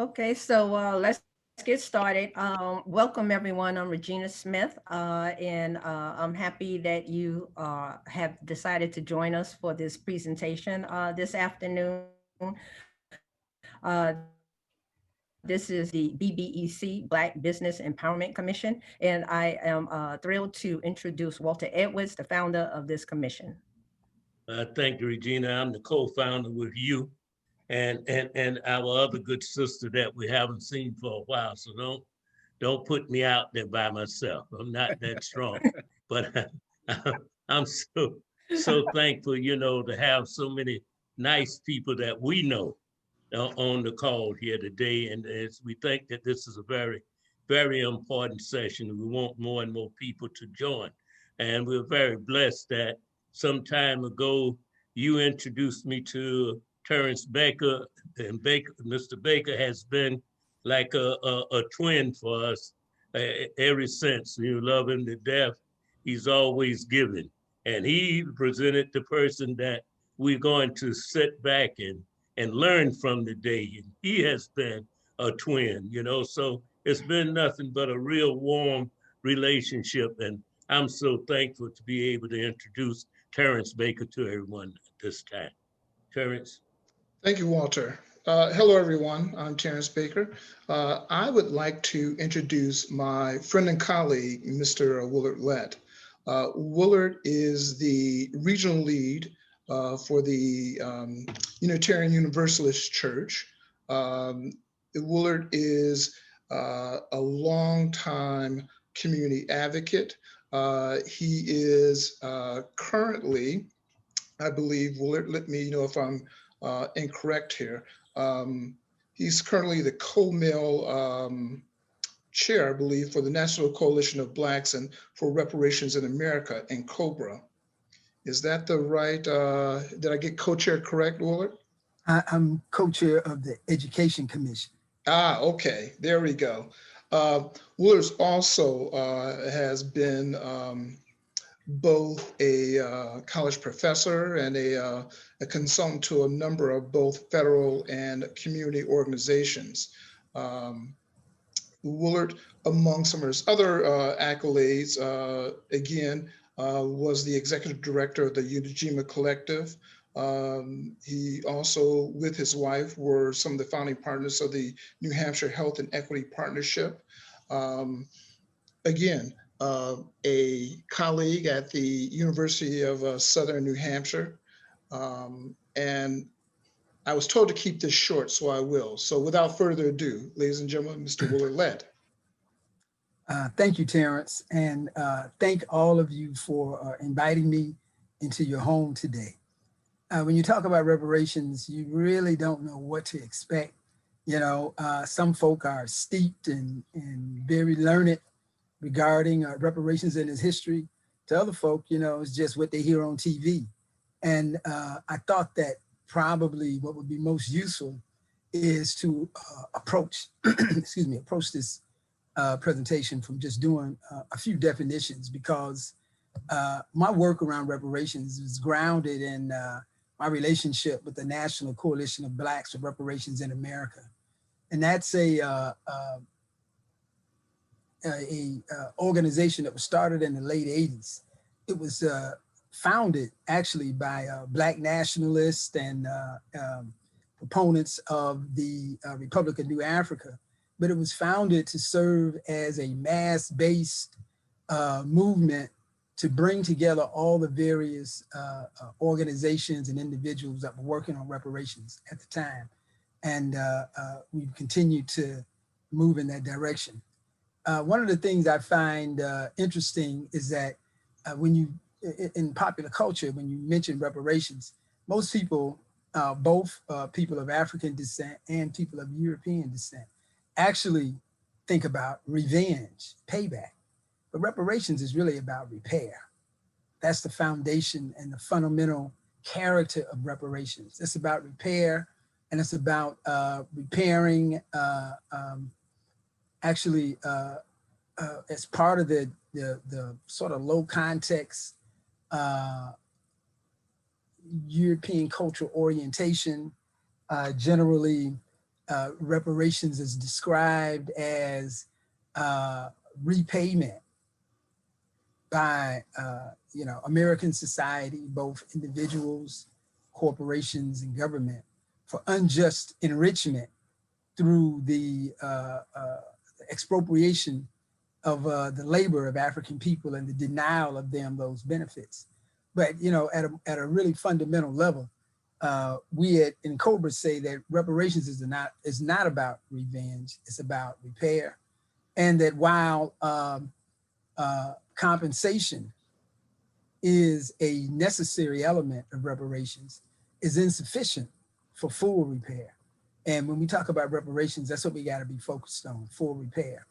Okay, so let's get started. Welcome everyone. I'm Regina Smith, and I'm happy that you have decided to join us for this presentation this afternoon. This is the BBEC, Black Business Empowerment Commission, and I am thrilled to introduce Walter Edwards, the founder of this commission. Thank you, Regina. I'm the co-founder with you and our other good sister that we haven't seen for a while. So don't put me out there by myself. I'm not that strong, but I'm so thankful, to have so many nice people that we know on the call here today. And as we think that this is a very, very important session, we want more and more people to join. And we're very blessed that some time ago you introduced me to Terrence Baker, and Mr. Baker has been like a twin for us ever since. You love him to death. He's always giving. And he presented the person that we're going to sit back and learn from today. And he has been a twin, so it's been nothing but a real warm relationship. And I'm so thankful to be able to introduce Terrence Baker to everyone at this time. Terrence. Thank you, Walter. Hello, everyone. I'm Terrence Baker. I would like to introduce my friend and colleague, Mr. Woullard Lett. Woullard is the regional lead for the Unitarian Universalist Church. Woullard is a longtime community advocate. He is currently, I believe, Woullard, let me know if I'm incorrect here. He's currently the co-mill chair, I believe, for the National Coalition of Blacks and for Reparations in America in COBRA. Is that the right, did I get co-chair correct, Woullard? I'm co-chair of the Education Commission. Ah, okay, there we go. Woullard also has been both a college professor and a consultant to a number of both federal and community organizations. Woullard, among some of his other accolades, again, was the executive director of the Unijima Collective. He also, with his wife, were some of the founding partners of the New Hampshire Health and Equity Partnership. Again, a colleague at the University of Southern New Hampshire. And I was told to keep this short, so I will. So without further ado, ladies and gentlemen, Mr. Woullard Lett. Thank you, Terrence, and thank all of you for inviting me into your home today. When you talk about reparations, you really don't know what to expect. Some folk are steeped and very learned regarding reparations and its history. To other folk, it's just what they hear on TV. And I thought that probably what would be most useful is to approach this presentation from just doing a few definitions, because my work around reparations is grounded in my relationship with the National Coalition of Blacks for Reparations in America. And that's a organization that was started in the late 80s. It was founded actually by Black nationalists and proponents of the Republic of New Africa, but it was founded to serve as a mass-based movement to bring together all the various organizations and individuals that were working on reparations at the time. And we've continued to move in that direction. One of the things I find interesting is that when you, in popular culture, when you mention reparations, most people, both people of African descent and people of European descent, actually think about revenge, payback. But reparations is really about repair. That's the foundation and the fundamental character of reparations. It's about repair, and it's about repairing actually as part of the sort of low context European cultural orientation, generally reparations is described as repayment by American society, both individuals, corporations, and government, for unjust enrichment through the expropriation of the labor of African people and the denial of them those benefits. But at a really fundamental level, we in Cobra say that reparations is not about revenge; it's about repair, and that while compensation is a necessary element of reparations, is insufficient for full repair. And when we talk about reparations, that's what we got to be focused on: full repair.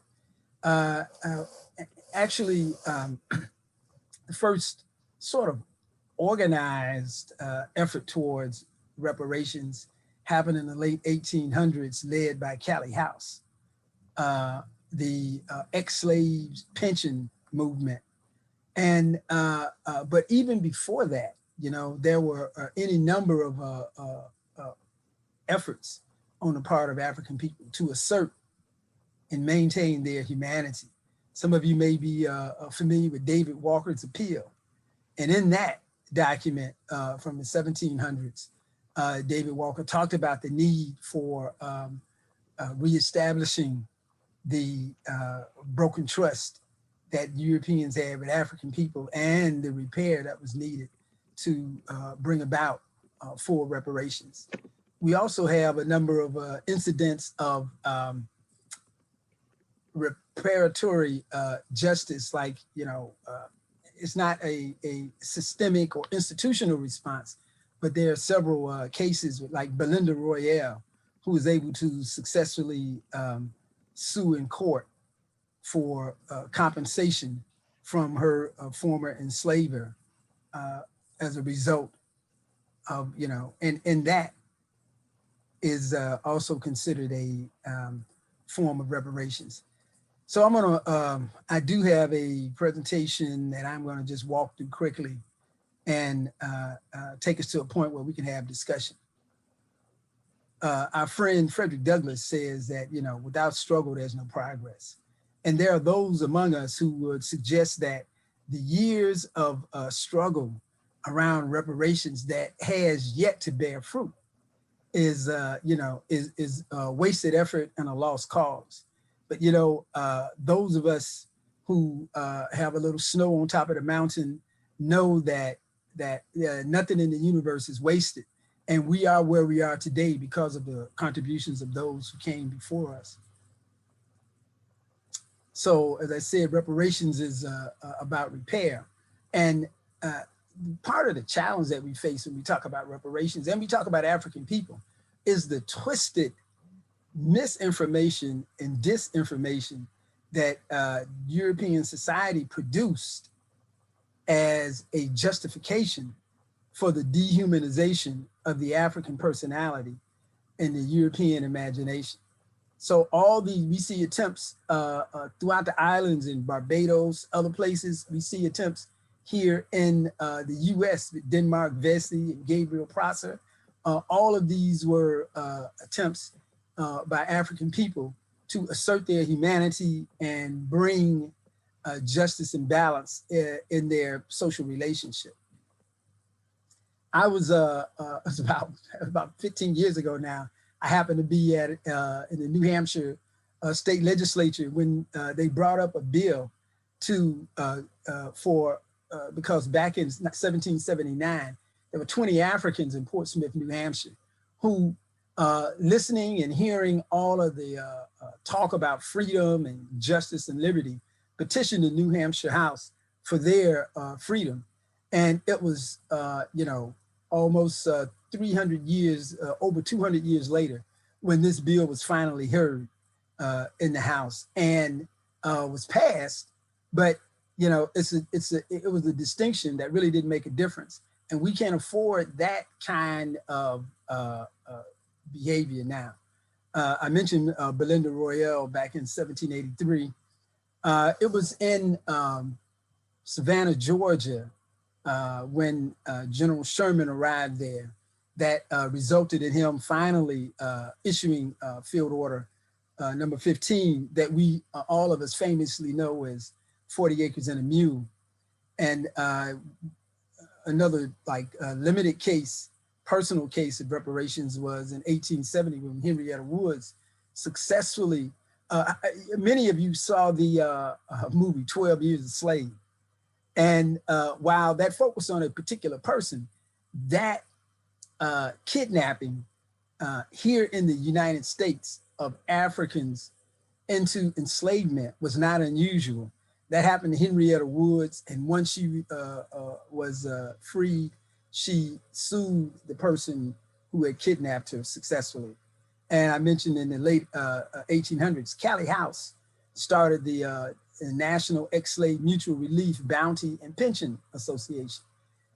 Actually, the first sort of organized effort towards reparations happened in the late 1800s, led by Callie House, the ex-slaves pension movement. And but even before that, there were any number of efforts on the part of African people to assert and maintain their humanity. Some of you may be familiar with David Walker's appeal. And in that document from the 1700s, David Walker talked about the need for reestablishing the broken trust that Europeans had with African people and the repair that was needed to bring about full reparations. We also have a number of incidents of reparatory justice, like, it's not a systemic or institutional response, but there are several cases with, like, Belinda Royale, who was able to successfully sue in court for compensation from her former enslaver as a result of, and that is also considered a form of reparations. So I do have a presentation that I'm gonna just walk through quickly and take us to a point where we can have discussion. Our friend Frederick Douglass says that, without struggle, there's no progress. And there are those among us who would suggest that the years of struggle around reparations that has yet to bear fruit is wasted effort and a lost cause. But, those of us who have a little snow on top of the mountain know that nothing in the universe is wasted. And we are where we are today because of the contributions of those who came before us. So, as I said, reparations is about repair. And part of the challenge that we face when we talk about reparations and we talk about African people is the twisted misinformation and disinformation that European society produced as a justification for the dehumanization of the African personality and the European imagination. So we see attempts throughout the islands in Barbados, other places. We see attempts here in the US with Denmark Vesey and Gabriel Prosser. All of these were attempts by African people to assert their humanity and bring justice and balance in their social relationship. I was about 15 years ago now. I happened to be in the New Hampshire state legislature when they brought up a bill because back in 1779, there were 20 Africans in Portsmouth, New Hampshire, who listening and hearing all of the talk about freedom and justice and liberty, petitioned the New Hampshire House for their freedom. And it was, almost 300 years, over 200 years later, when this bill was finally heard in the House and was passed. But it was a distinction that really didn't make a difference, and we can't afford that kind of behavior now. I mentioned Belinda Royale back in 1783. It was in Savannah, Georgia, when General Sherman arrived there, that resulted in him finally issuing field order number 15 that we all of us famously know as 40 acres and a mule. And another like limited case, personal case of reparations was in 1870 when Henrietta Woods successfully, many of you saw the movie 12 Years a Slave. And while that focused on a particular person, that kidnapping here in the United States of Africans into enslavement was not unusual. That happened to Henrietta Woods, and once she was freed, she sued the person who had kidnapped her successfully. And I mentioned in the late 1800s, Callie House started the National Ex-Slave Mutual Relief Bounty and Pension Association.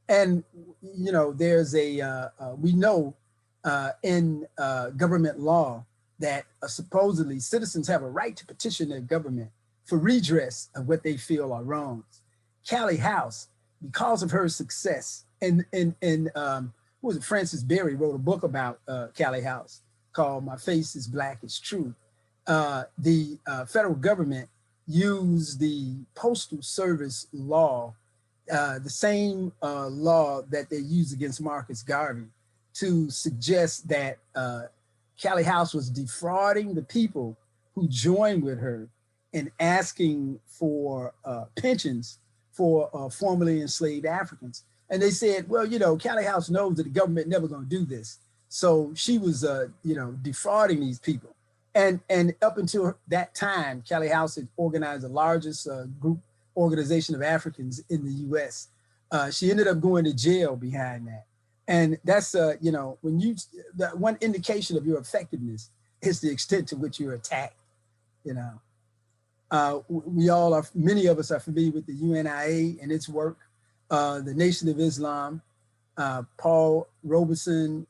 And, you know, there's a, we know in government law that supposedly citizens have a right to petition their government for redress of what they feel are wrongs. Callie House, because of her success, and who was it, Francis Berry wrote a book about Callie House called My Face is Black, It's True. The federal government used the Postal Service law, the same law that they used against Marcus Garvey, to suggest that Callie House was defrauding the people who joined with her in asking for pensions for formerly enslaved Africans. And they said, well, you know, Callie House knows that the government never gonna do this. So she was, you know, defrauding these people. And up until that time, Callie House had organized the largest group organization of Africans in the US. She ended up going to jail behind that. And that's, you know, when you, that one indication of your effectiveness is the extent to which you're attacked, you know. We all are, many of us are familiar with the UNIA and its work, the Nation of Islam, Paul Robeson,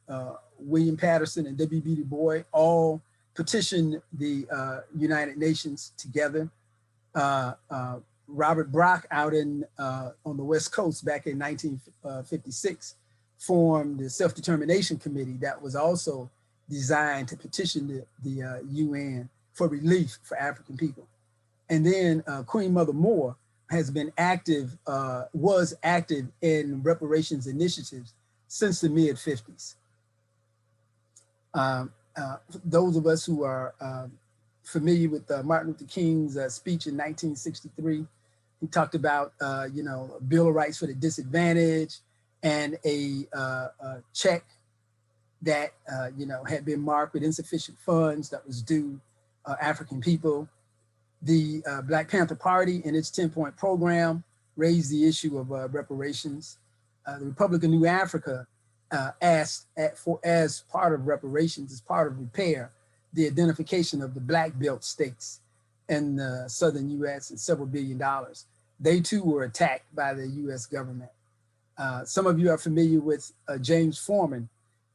William Patterson, and W.B. Du Bois all petitioned the United Nations together. Robert Brock out in on the West Coast back in 1956 formed the Self-Determination Committee that was also designed to petition the UN for relief for African people. And then Queen Mother Moore has been active, was active in reparations initiatives since the mid-50s. Those of us who are familiar with Martin Luther King's speech in 1963, he talked about, you know, a Bill of Rights for the disadvantaged and a check that, you know, had been marked with insufficient funds that was due African people. The Black Panther Party in its 10-point program raised the issue of reparations. The Republic of New Africa asked for, as part of reparations, as part of repair, the identification of the Black Belt states in the Southern US and several $1 billion. They too were attacked by the US government. Some of you are familiar with James Forman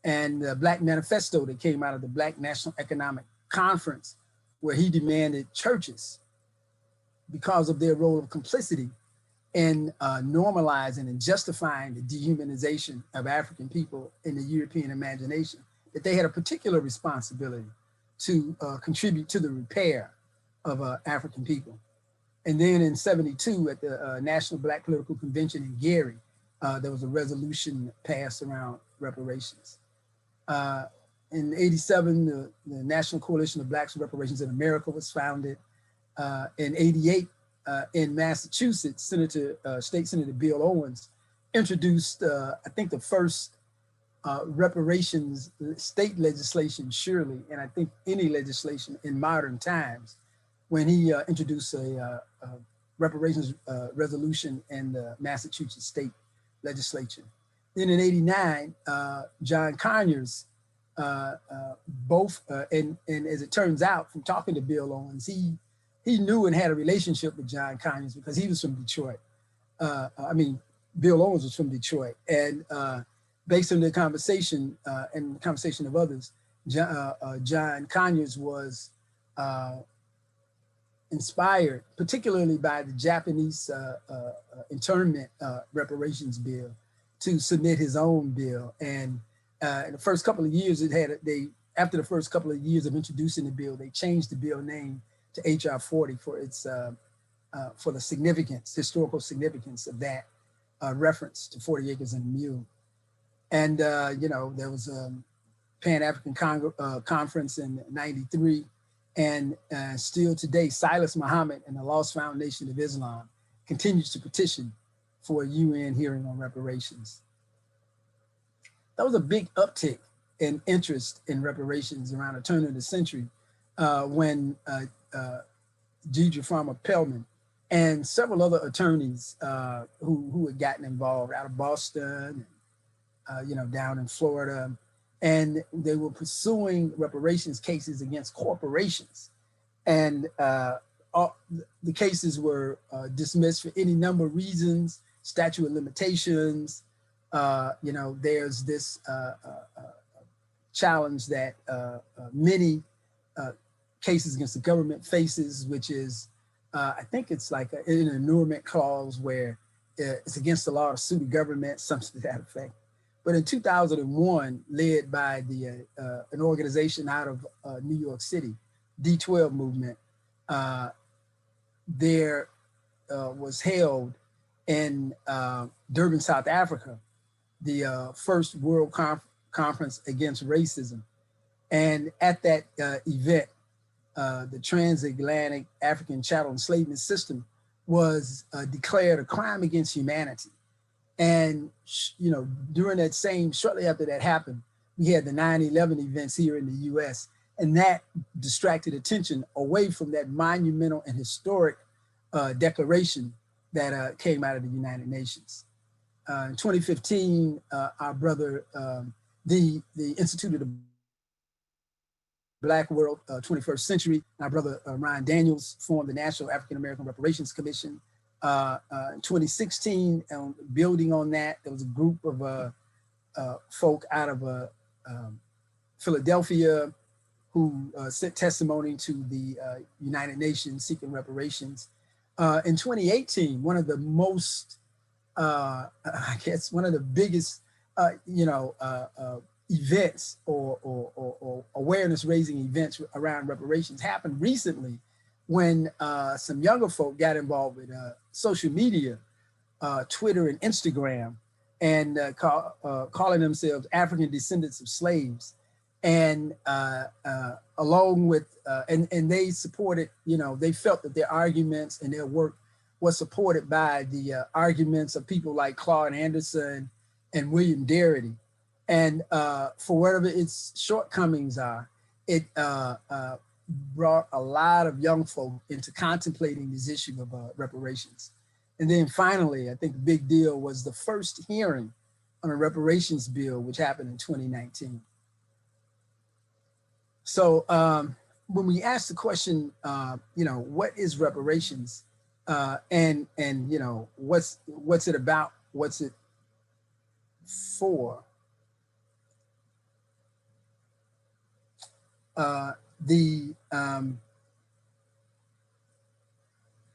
and the Black Manifesto that came out of the Black National Economic Conference, where he demanded churches, because of their role of complicity in normalizing and justifying the dehumanization of African people in the European imagination, that they had a particular responsibility to contribute to the repair of African people. And then in '72 at the National Black Political Convention in Gary, there was a resolution passed around reparations. In '87, the National Coalition of Blacks for Reparations in America was founded. In '88, in Massachusetts, State Senator Bill Owens introduced, I think, the first reparations state legislation, surely, and I think any legislation in modern times, when he introduced a reparations resolution in the Massachusetts state legislature. Then in '89, John Conyers, and as it turns out from talking to Bill Owens, he knew and had a relationship with John Conyers because he was from Detroit. I mean, Bill Owens was from Detroit, and based on the conversation and the conversation of others, John Conyers was inspired, particularly by the Japanese internment reparations bill, to submit his own bill. And in the first couple of years, after the first couple of years of introducing the bill, they changed the bill name to HR 40 for its for the significance, historical significance of that reference to 40 acres and a mule. And there was a Pan-African Conference in '93, and still today, Silas Muhammad and the Lost Foundation of Islam continues to petition for a UN hearing on reparations. That was a big uptick in interest in reparations around the turn of the century when Deidre Farmer-Pellman and several other attorneys who had gotten involved out of Boston, down in Florida, and they were pursuing reparations cases against corporations. And the cases were dismissed for any number of reasons, statute of limitations. There's this challenge that many cases against the government faces, which is, I think it's like an annulment clause where it's against the law to sue the government, something to that effect. But in 2001, led by an organization out of New York City, D12 movement, there was held in Durban, South Africa, the first World Conference Against Racism. And at that event, the transatlantic African chattel enslavement system was declared a crime against humanity. And, during that shortly after that happened, we had the 9/11 events here in the US, and that distracted attention away from that monumental and historic declaration that came out of the United Nations. In 2015, our brother, the Institute of the Black World 21st Century, our brother Ryan Daniels formed the National African American Reparations Commission. In 2016, building on that, there was a group of folk out of Philadelphia who sent testimony to the United Nations seeking reparations. In 2018, one of the most, one of the biggest, events or awareness raising events around reparations happened recently when some younger folk got involved with social media, Twitter and Instagram, and calling themselves African descendants of slaves. And along with, and they supported, they felt that their arguments and their work was supported by the arguments of people like Claude Anderson and William Darity. And for whatever its shortcomings are, it brought a lot of young folk into contemplating this issue of reparations. And then finally, I think the big deal was the first hearing on a reparations bill, which happened in 2019. So when we ask the question, what is reparations, and what's it about, what's it for? The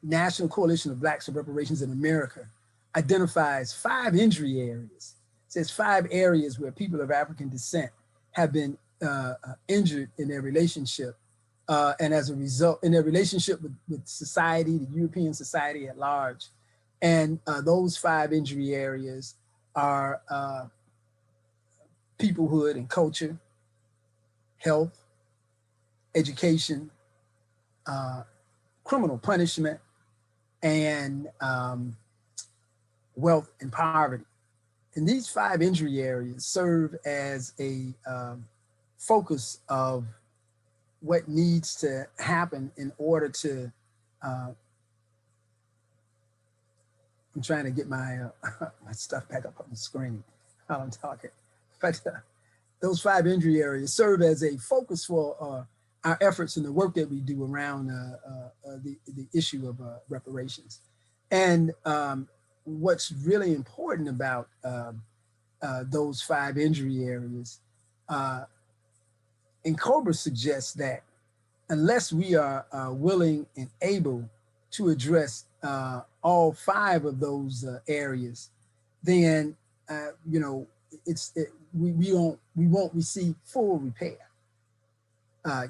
National Coalition of Blacks for Reparations in America identifies 5 injury areas. It says 5 areas where people of African descent have been injured in their relationship, and as a result, in their relationship with society, the European society at large. And those 5 injury areas are peoplehood and culture, health, education, criminal punishment, and wealth and poverty. And these 5 injury areas serve as a focus of what needs to happen in order to, I'm trying to get my my stuff back up on the screen while I'm talking. But those 5 injury areas serve as a focus for our efforts and the work that we do around the issue of reparations. And what's really important about those 5 injury areas, NCOBRA suggests that unless we are willing and able to address all 5 of those areas, then we won't receive full repair.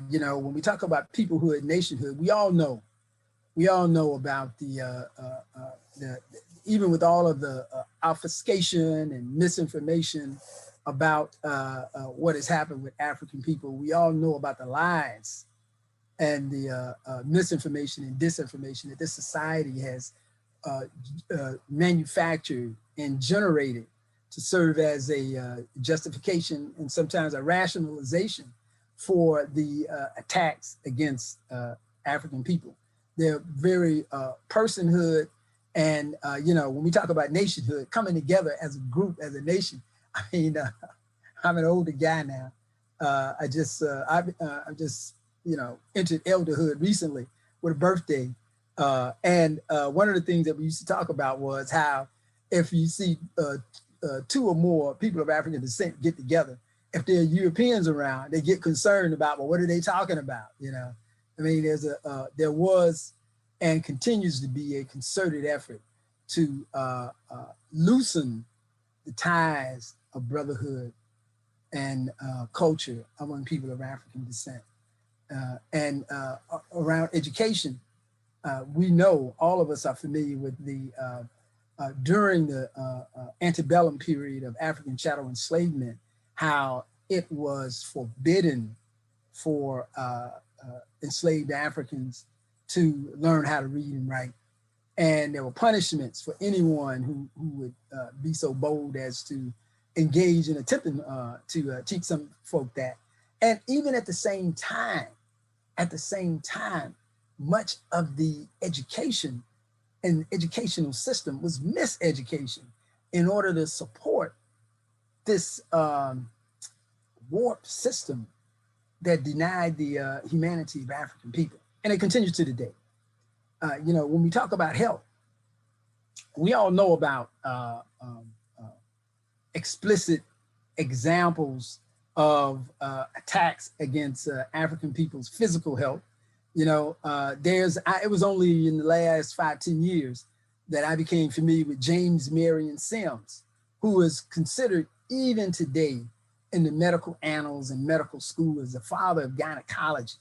You know, when we talk about peoplehood, nationhood, we all know about the even with all of the obfuscation and misinformation about what has happened with African people, we all know about the lies and the misinformation and disinformation that this society has manufactured and generated to serve as a justification and sometimes a rationalization for the attacks against African people. Their very personhood and, you know, when we talk about nationhood, coming together as a group, as a nation, I mean, I'm an older guy now. I just, you know, entered elderhood recently with a birthday. And one of the things that we used to talk about was how if you see two or more people of African descent get together, if there are Europeans around, they get concerned about, well, what are they talking about? You know, I mean, there was and continues to be a concerted effort to loosen the ties of brotherhood and culture among people of African descent. And around education, we know, all of us are familiar with the, during the antebellum period of African chattel enslavement, how it was forbidden for enslaved Africans to learn how to read and write. And there were punishments for anyone who would be so bold as to engage in attempting to teach some folk that. And even at the same time, much of the education and educational system was miseducation in order to support this warped system that denied the humanity of African people. And it continues to today. You know, when we talk about health, we all know about explicit examples of attacks against African people's physical health. You know, it was only in the last 5-10 years that I became familiar with James Marion Sims, who is considered even today in the medical annals and medical school as the father of gynecology.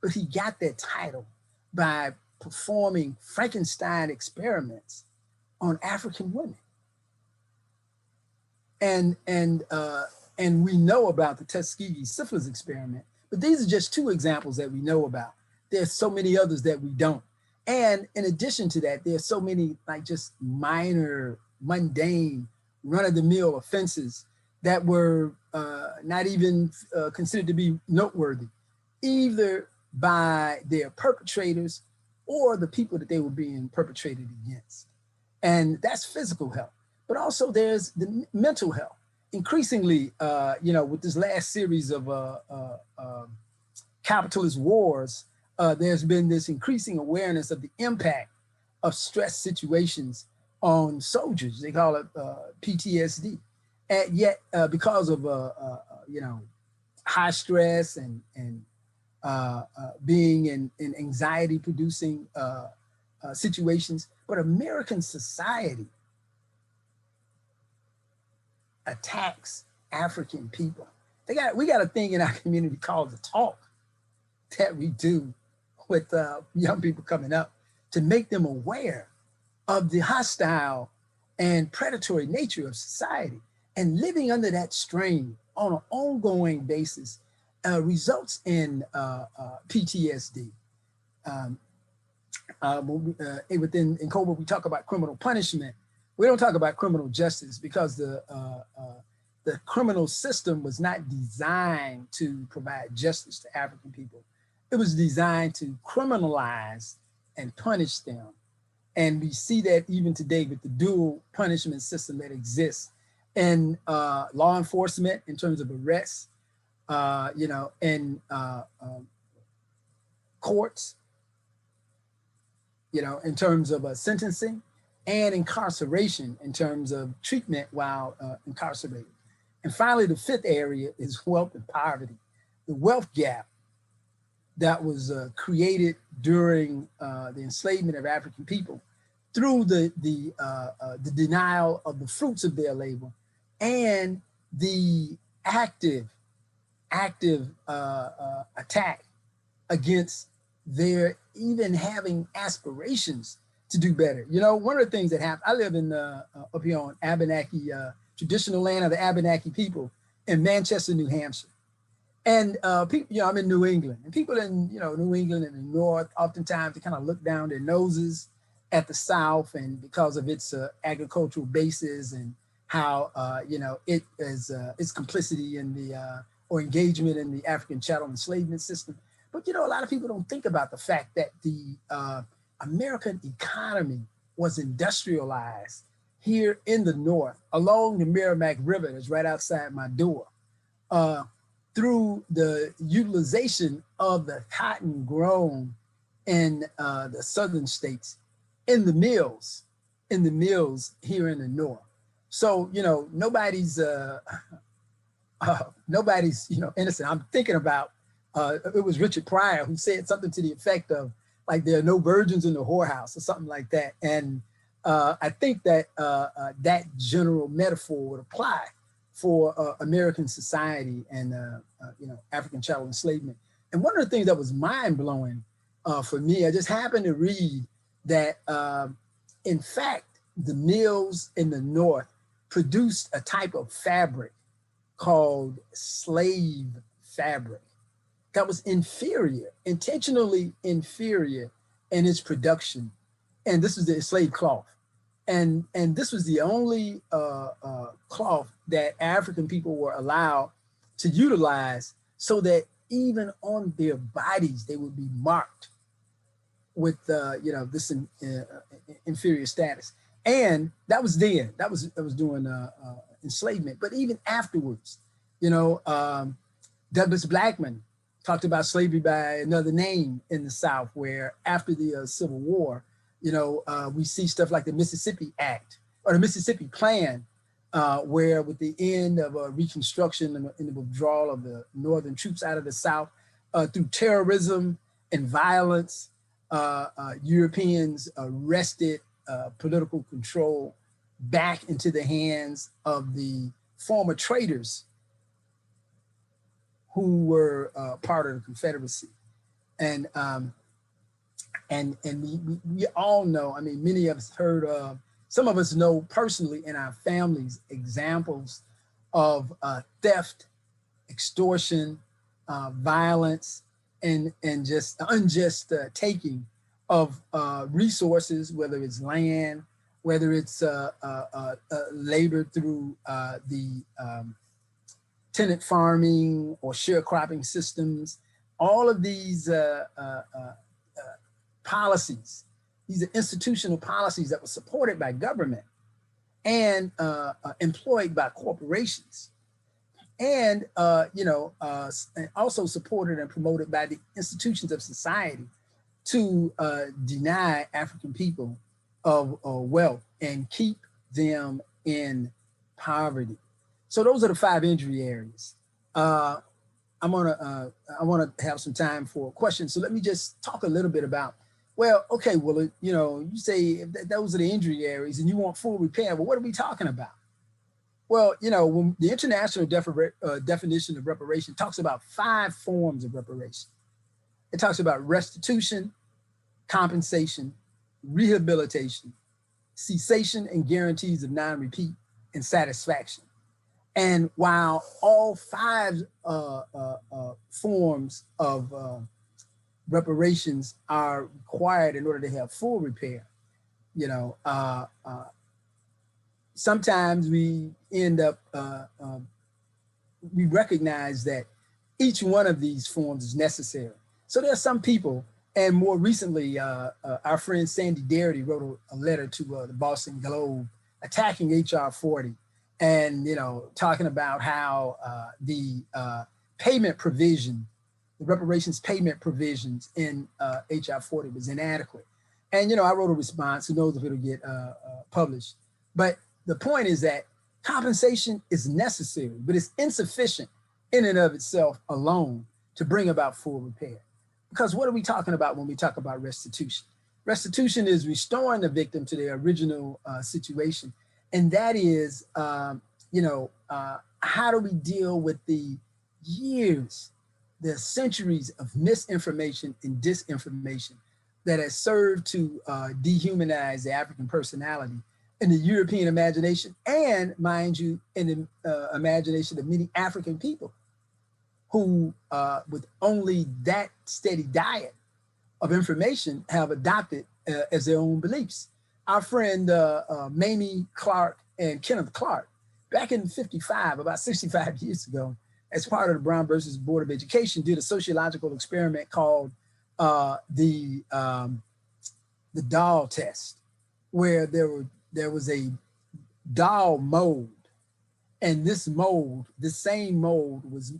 But he got that title by performing Frankenstein experiments on African women. And we know about the Tuskegee syphilis experiment, but these are just two examples that we know about. There's so many others that we don't. And in addition to that, there's so many like just minor, mundane, run-of-the-mill offenses that were not even considered to be noteworthy, either by their perpetrators or the people that they were being perpetrated against. And that's physical health. But also there's the mental health. Increasingly, you know, with this last series of capitalist wars, there's been this increasing awareness of the impact of stress situations on soldiers. They call it PTSD. And yet, because of you know, high stress and being in anxiety-producing situations, but American society attacks African people. We got a thing in our community called the talk that we do with young people coming up to make them aware of the hostile and predatory nature of society. And living under that strain on an ongoing basis results in PTSD. In COBRA, we talk about criminal punishment. We don't talk about criminal justice because the criminal system was not designed to provide justice to African people. It was designed to criminalize and punish them. And we see that even today with the dual punishment system that exists in law enforcement in terms of arrests, you know, in courts, you know, in terms of sentencing, and incarceration in terms of treatment while incarcerated. And finally, the fifth area is wealth and poverty. The wealth gap that was created during the enslavement of African people through the denial of the fruits of their labor and the active attack against their even having aspirations to do better. You know, one of the things that happened, I live in up here on Abenaki, traditional land of the Abenaki people in Manchester, New Hampshire. And people, you know, I'm in New England, and people in, you know, New England and the North, oftentimes they kind of look down their noses at the South, and because of its agricultural basis and how, you know, it is its complicity in the or engagement in the African chattel enslavement system. But, you know, a lot of people don't think about the fact that the American economy was industrialized here in the North along the Merrimack River that's right outside my door, through the utilization of the cotton grown in the southern states in the mills here in the North. So, you know, nobody's, you know, innocent. I'm thinking about, it was Richard Pryor who said something to the effect of, like, there are no virgins in the whorehouse or something like that. And I think that that general metaphor would apply for American society and, you know, African chattel enslavement. And one of the things that was mind blowing for me, I just happened to read that, in fact, the mills in the North produced a type of fabric called slave fabric that was inferior, intentionally inferior in its production. And this was the slave cloth. And this was the only cloth that African people were allowed to utilize, so that even on their bodies, they would be marked with, you know, this inferior status. And that was then, that was during enslavement. But even afterwards, you know, Douglas Blackman talked about slavery by another name in the South, where after the Civil War, you know, we see stuff like the Mississippi Act or the Mississippi Plan, where with the end of Reconstruction and the withdrawal of the Northern troops out of the South, through terrorism and violence, Europeans wrested political control back into the hands of the former traders who were part of the Confederacy. And we all know, I mean, many of us heard of, some of us know personally in our families, examples of theft, extortion, violence, and just unjust taking of resources, whether it's land, whether it's labor through the tenant farming or sharecropping systems. All of these policies, these are institutional policies that were supported by government and employed by corporations, and you know, also supported and promoted by the institutions of society to deny African people of wealth and keep them in poverty. So those are the 5 injury areas. I want to have some time for questions. So let me just talk a little bit about, well, okay, well, you know, you say those are the injury areas and you want full repair. Well, what are we talking about? Well, you know, when the international definition of reparation talks about 5 forms of reparation. It talks about restitution, compensation, rehabilitation, cessation and guarantees of non-repeat, and satisfaction. And while all 5 forms of reparations are required in order to have full repair, you know, sometimes we end up, we recognize that each one of these forms is necessary. So there are some people, and more recently, our friend Sandy Darity wrote a letter to the Boston Globe attacking HR 40, and, you know, talking about how the payment provision, the reparations payment provisions in HR 40 was inadequate. And, you know, I wrote a response, who knows if it'll get published. But the point is that compensation is necessary, but it's insufficient in and of itself alone to bring about full repair. Because what are we talking about when we talk about restitution? Restitution is restoring the victim to their original situation. And that is, you know, how do we deal with the years, the centuries of misinformation and disinformation that has served to dehumanize the African personality in the European imagination, and mind you, in the imagination of many African people who, with only that steady diet of information, have adopted as their own beliefs. Our friend Mamie Clark and Kenneth Clark, back in '55, about 65 years ago, as part of the Brown versus Board of Education, did a sociological experiment called the doll test, where there was a doll mold, and this same mold was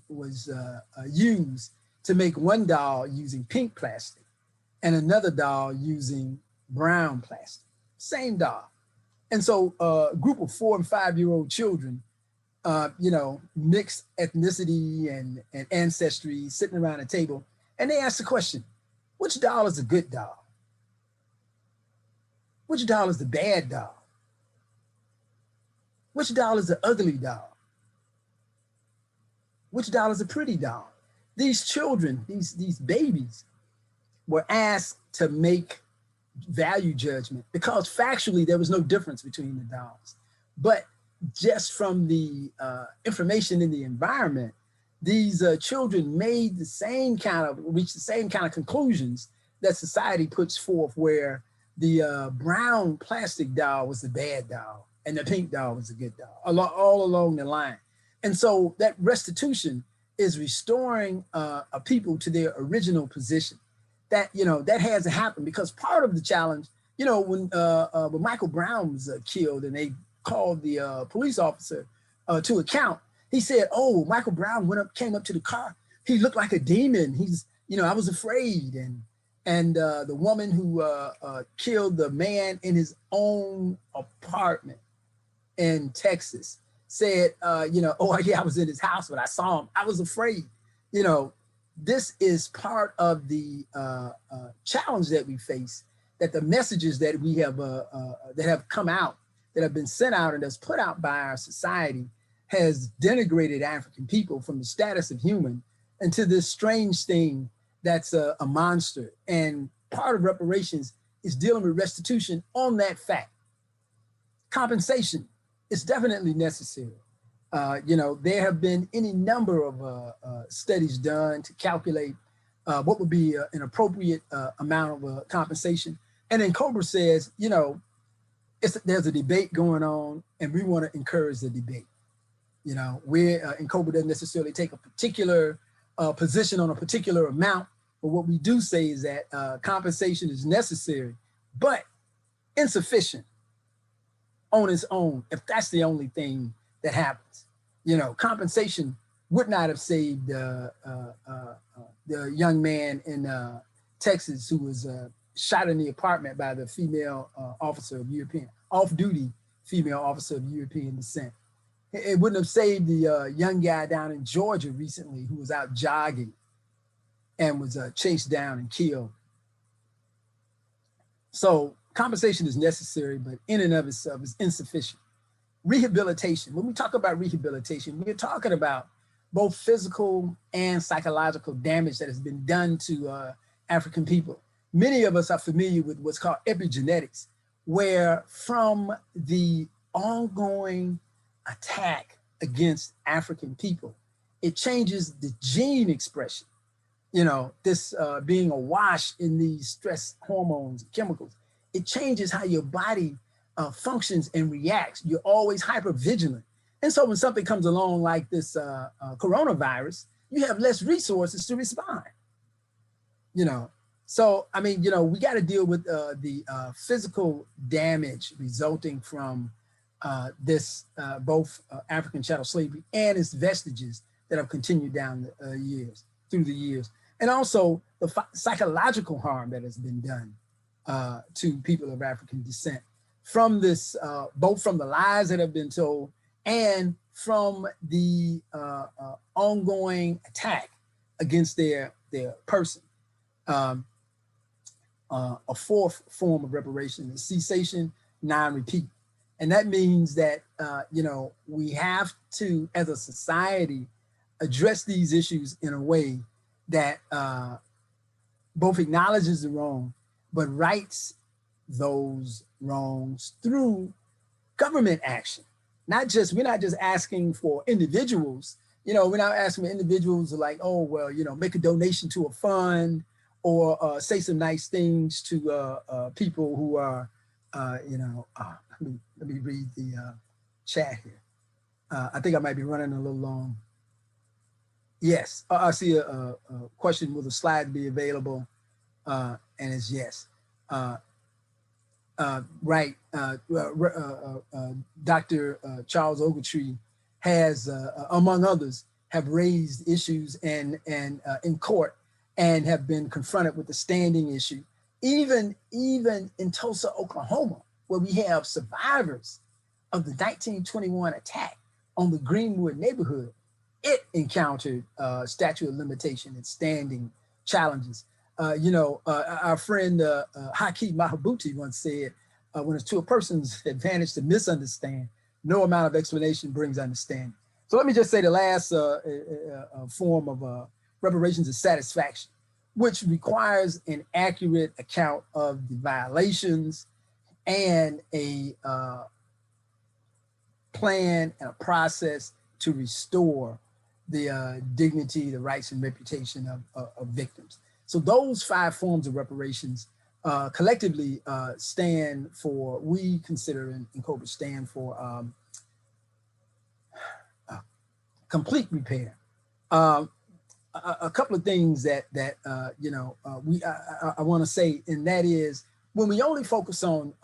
used to make one doll using pink plastic and another doll using brown plastic, same doll. And so a group of 4- and 5-year-old children, mixed ethnicity and ancestry, sitting around a table, and they asked the question, which doll is a good doll? Which doll is the bad doll? Which doll is the ugly doll? Which doll is a pretty doll? These children, these babies, were asked to make value judgment because factually there was no difference between the dolls. But just from the information in the environment, these children reached the same kind of conclusions that society puts forth, where the brown plastic doll was the bad doll and the pink doll was the good doll, all along the line. And so that restitution is restoring a people to their original position. That hasn't happened because part of the challenge, when Michael Brown was killed and they called the police officer to account, he said, "Oh, Michael Brown came up to the car. He looked like a demon. I was afraid." And the woman who killed the man in his own apartment in Texas said, "Oh yeah, I was in his house, but I saw him. I was afraid." This is part of the challenge that we face, that the messages that we have that have come out, that have been sent out and that's put out by our society, has denigrated African people from the status of human into this strange thing that's a monster. And part of reparations is dealing with restitution on that fact. Compensation is definitely necessary. There have been any number of studies done to calculate what would be an appropriate amount of compensation. And then Cobra says, there's a debate going on and we want to encourage the debate. And Cobra doesn't necessarily take a particular position on a particular amount, but what we do say is that compensation is necessary, but insufficient on its own, if that's the only thing that happens. Compensation would not have saved the young man in Texas who was shot in the apartment by the female off-duty female officer of European descent. It wouldn't have saved the young guy down in Georgia recently who was out jogging and was chased down and killed. So compensation is necessary, but in and of itself is insufficient. Rehabilitation. When we talk about rehabilitation, we're talking about both physical and psychological damage that has been done to African people. Many of us are familiar with what's called epigenetics, where from the ongoing attack against African people, it changes the gene expression. This being awash in these stress hormones and chemicals, it changes how your body functions and reacts. You're always hyper vigilant. And so when something comes along like this coronavirus, you have less resources to respond. So, we got to deal with the physical damage resulting from this, both African chattel slavery and its vestiges that have continued down through the years. And also the psychological harm that has been done to people of African descent from this, both from the lies that have been told and from the ongoing attack against their person. A fourth form of reparation is cessation, non-repeat. And that means that, you know, we have to, as a society, address these issues in a way that both acknowledges the wrong, but rights those wrongs through government action. We're not just asking for individuals, you know, we're not asking for individuals to like, oh, well, you know, make a donation to a fund or say some nice things to people who are, you know, let me read the chat here. I think I might be running a little long. Yes, I see a question, will the slide be available? And it's yes. Right, Dr. Charles Ogletree has, among others, have raised issues and in court and have been confronted with the standing issue. Even in Tulsa, Oklahoma, where we have survivors of the 1921 attack on the Greenwood neighborhood, it encountered statute of limitation and standing challenges. You know, our friend Hakeem Mahabuti once said, when it's to a person's advantage to misunderstand, no amount of explanation brings understanding. So let me just say the last form of reparations is satisfaction, which requires an accurate account of the violations and a plan and a process to restore the dignity, the rights and reputation of victims. So those 5 forms of reparations collectively stand for, we consider in COBRA stand for complete repair. A couple of things that you know, I want to say, and that is when we only focus on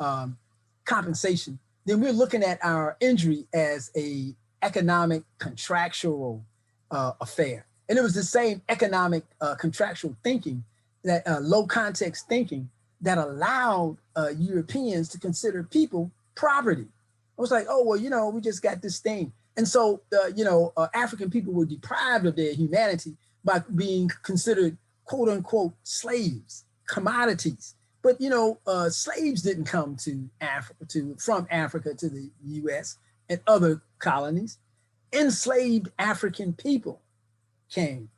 compensation, then we're looking at our injury as a economic contractual affair. And it was the same economic contractual thinking, that low context thinking, that allowed Europeans to consider people property. It was like, oh, well, you know, we just got this thing. And so, you know, African people were deprived of their humanity by being considered, quote unquote, slaves, commodities. But, you know, slaves didn't come from Africa to the US and other colonies. Enslaved African people came.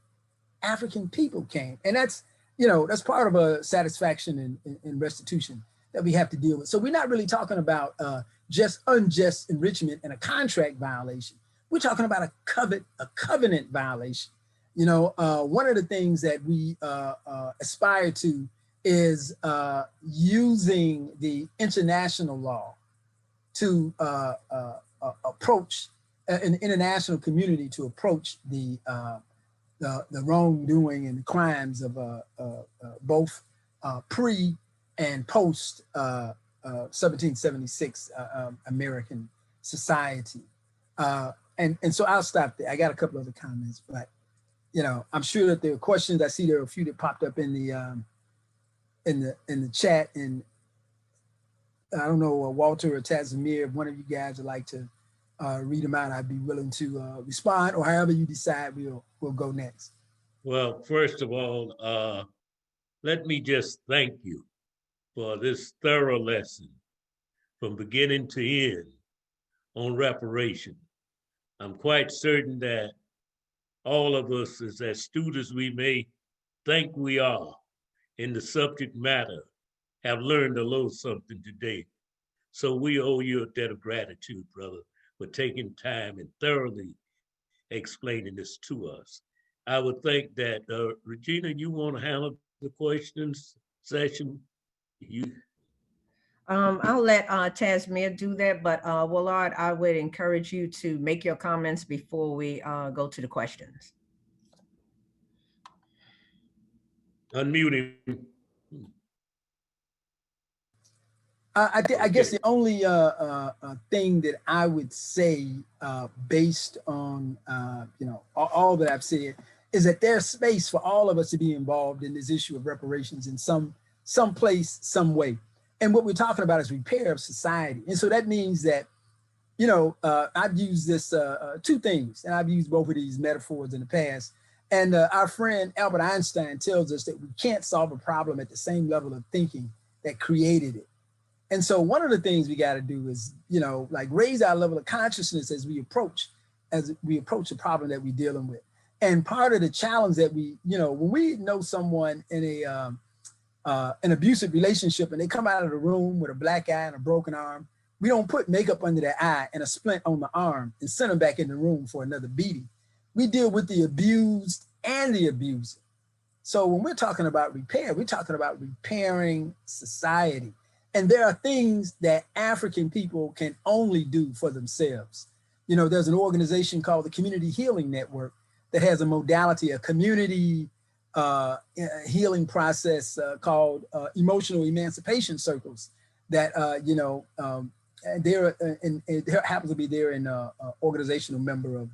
African people came. And that's, you know, that's part of a satisfaction and restitution that we have to deal with. So we're not really talking about just unjust enrichment and a contract violation. We're talking about a covenant violation. You know, one of the things that we aspire to is using the international law to approach an international community to approach the wrongdoing and the crimes of both pre and post 1776 American society. And so I'll stop there. I got a couple other comments, but you know, I'm sure that there are questions. I see there are a few that popped up in the chat, and I don't know, Walter or Tazimir, if one of you guys would like to read them out, I'd be willing to respond, or however you decide we'll go next. Well, first of all, let me just thank you for this thorough lesson from beginning to end on reparation. I'm quite certain that all of us, as astute as we may think we are in the subject matter, have learned a little something today. So we owe you a debt of gratitude, brother, for taking time and thoroughly explaining this to us. I would think that, Regina, you want to handle the questions session? I'll let Tazmir do that, but Woullard, I would encourage you to make your comments before we go to the questions. Unmute him. I guess the only thing that I would say, based on you know, all that I've said, is that there's space for all of us to be involved in this issue of reparations in some place, some way. And what we're talking about is repair of society. And so that means that, you know, I've used this 2 things, and I've used both of these metaphors in the past. And our friend Albert Einstein tells us that we can't solve a problem at the same level of thinking that created it. And so one of the things we got to do is, like raise our level of consciousness as we approach the problem that we're dealing with. And part of the challenge that when we know someone in an abusive relationship and they come out of the room with a black eye and a broken arm, we don't put makeup under their eye and a splint on the arm and send them back in the room for another beating. We deal with the abused and the abuser. So when we're talking about repair, we're talking about repairing society. And there are things that African people can only do for themselves. There's an organization called the Community Healing Network that has a modality, a community healing process called emotional emancipation circles that, there happens to be there an organizational member of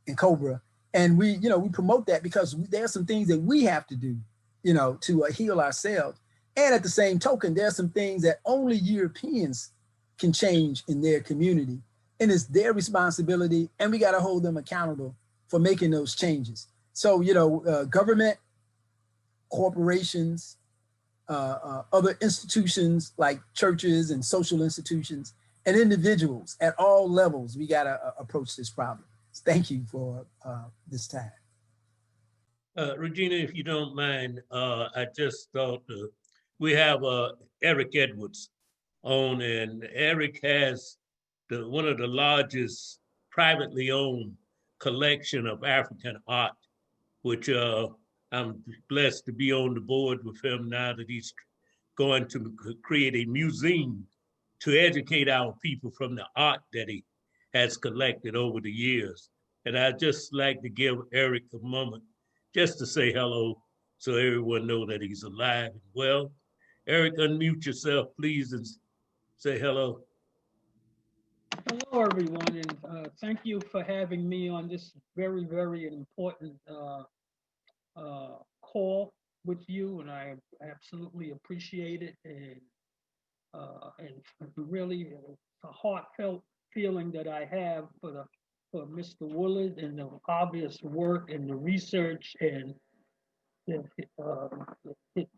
in Cobra. And we promote that because there are some things that we have to do, to heal ourselves. And at the same token, there are some things that only Europeans can change in their community. And it's their responsibility, and we got to hold them accountable for making those changes. So, government, corporations, other institutions like churches and social institutions, and individuals at all levels, we got to approach this problem. Thank you for this time. Regina, if you don't mind, I just thought we have Eric Edwards on, and Eric has one of the largest privately owned collection of African art, which I'm blessed to be on the board with him now that he's going to create a museum to educate our people from the art that he has collected over the years. And I'd just like to give Eric a moment just to say hello so everyone know that he's alive and well. Eric, unmute yourself, please, and say hello. Hello, everyone, and thank you for having me on this very, very important call with you, and I absolutely appreciate it. And really, a heartfelt feeling that I have for Mr. Woullard and the obvious work and the research and the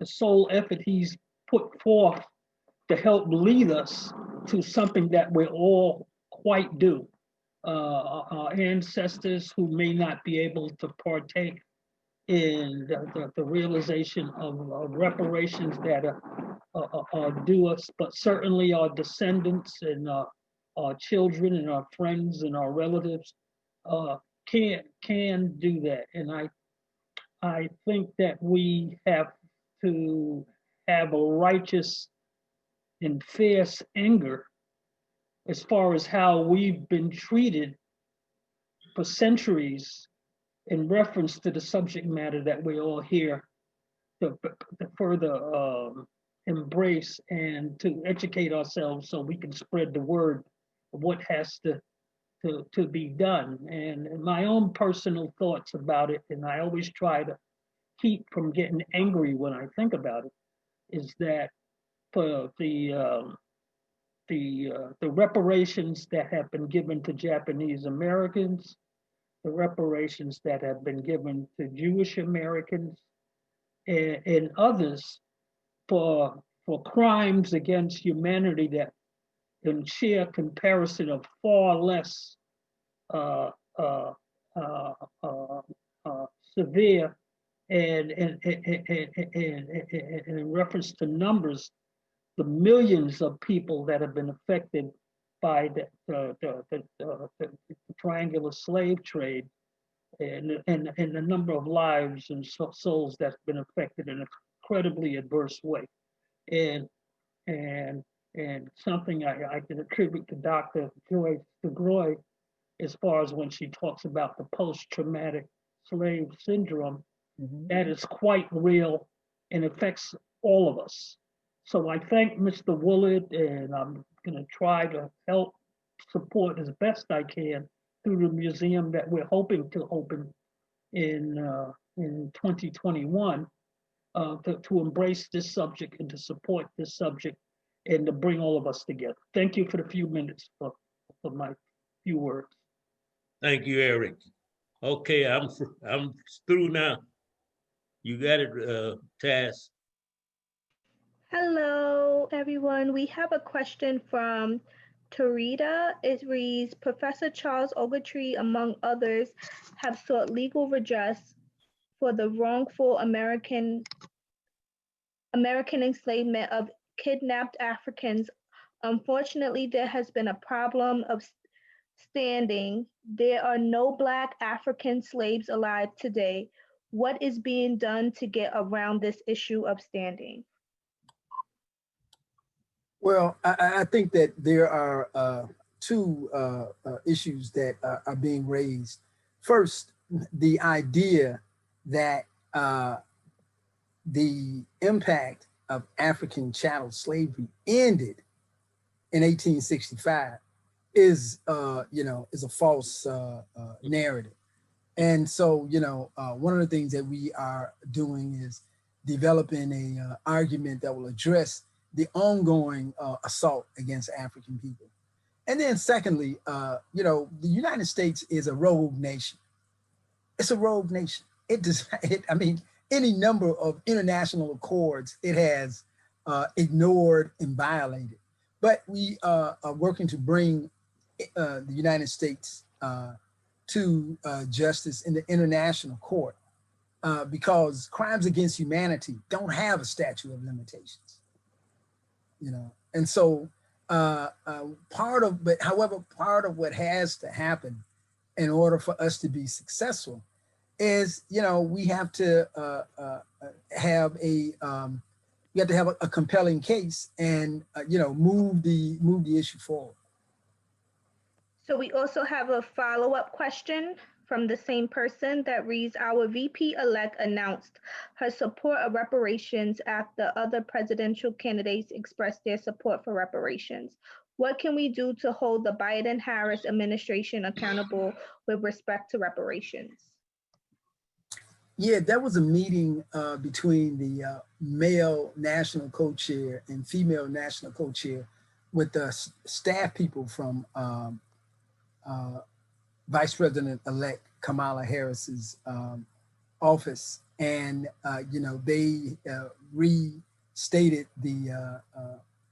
sole effort he's put forth to help lead us to something that we're all quite due. Our ancestors who may not be able to partake in the realization of reparations that are due us, but certainly our descendants and our children and our friends and our relatives can do that. And I think that we have to have a righteous and fierce anger as far as how we've been treated for centuries in reference to the subject matter that we all here to further embrace and to educate ourselves so we can spread the word of what has to be done. And my own personal thoughts about it, and I always try to keep from getting angry when I think about it, is that for the reparations that have been given to Japanese Americans, the reparations that have been given to Jewish Americans, and others for crimes against humanity that in sheer comparison of far less severe, and in reference to numbers, the millions of people that have been affected by the triangular slave trade, and the number of lives and souls that's been affected in an incredibly adverse way. And something I can attribute to Dr. Joy DeGroy as far as when she talks about the post-traumatic slave syndrome, that is quite real and affects all of us. So I thank Mr. Woullard, and I'm going to try to help support as best I can through the museum that we're hoping to open in 2021 to embrace this subject and to support this subject and to bring all of us together. Thank you for the few minutes for my few words. Thank you, Eric. Okay, I'm through now. You got it, Taz. Hello, everyone. We have a question from Tarita. It reads, Professor Charles Ogletree, among others, have sought legal redress for the wrongful American enslavement of kidnapped Africans. Unfortunately, there has been a problem of standing. There are no Black African slaves alive today. What is being done to get around this issue of standing? Well, I think that there are two issues that are being raised. First, the idea that the impact of African chattel slavery ended in 1865 is, is a false narrative. And so, one of the things that we are doing is developing a argument that will address the ongoing assault against African people. And then secondly, the United States is a rogue nation. It's a rogue nation. Any number of international accords it has ignored and violated. But we are working to bring the United States to justice in the international court because crimes against humanity don't have a statute of limitations. And so part of what has to happen in order for us to be successful is, we have to have a compelling case and, move the issue forward. So we also have a follow-up question from the same person that reads, our VP-elect announced her support of reparations after other presidential candidates expressed their support for reparations. What can we do to hold the Biden-Harris administration accountable with respect to reparations? Yeah, that was a meeting between the male national co-chair and female national co-chair with the staff people from Vice President-elect Kamala Harris's office. And, they restated the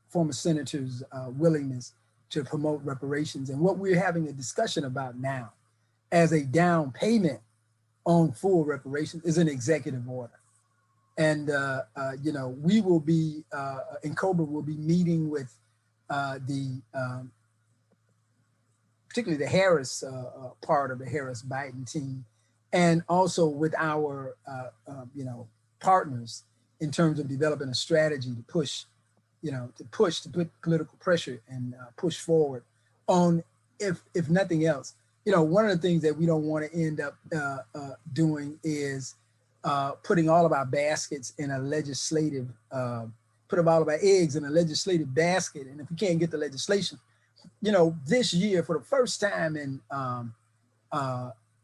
former senator's willingness to promote reparations. And what we're having a discussion about now as a down payment on full reparations is an executive order. And, we will be, in COBRA will be meeting with particularly the Harris part of the Harris-Biden team, and also with our, partners in terms of developing a strategy to push, to put political pressure and push forward on, if nothing else. One of the things that we don't want to end up doing is putting all of our baskets in a legislative, put all of our eggs in a legislative basket. And if we can't get the legislation, this year, for the first time in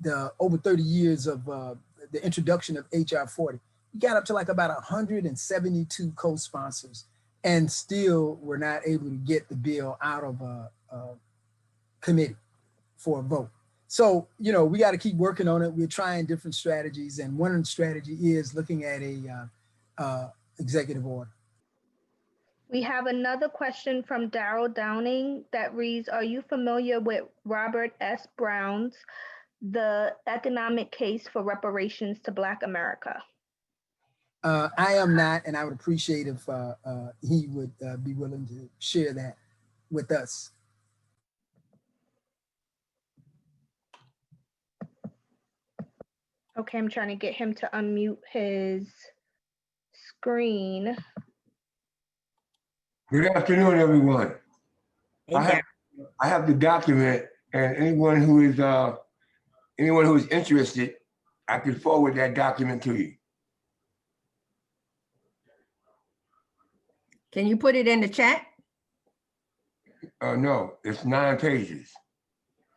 the over 30 years of the introduction of HR 40, we got up to like about 172 co-sponsors, and still we're not able to get the bill out of a committee for a vote. So, we got to keep working on it. We're trying different strategies, and one of the strategy is looking at a executive order. We have another question from Darrell Downing that reads, are you familiar with Robert S. Brown's The Economic Case for Reparations to Black America? I am not, and I would appreciate if he would be willing to share that with us. Okay, I'm trying to get him to unmute his screen. Good afternoon, everyone. I have the document, and anyone who is interested, I can forward that document to you. Can you put it in the chat? No, it's 9 pages.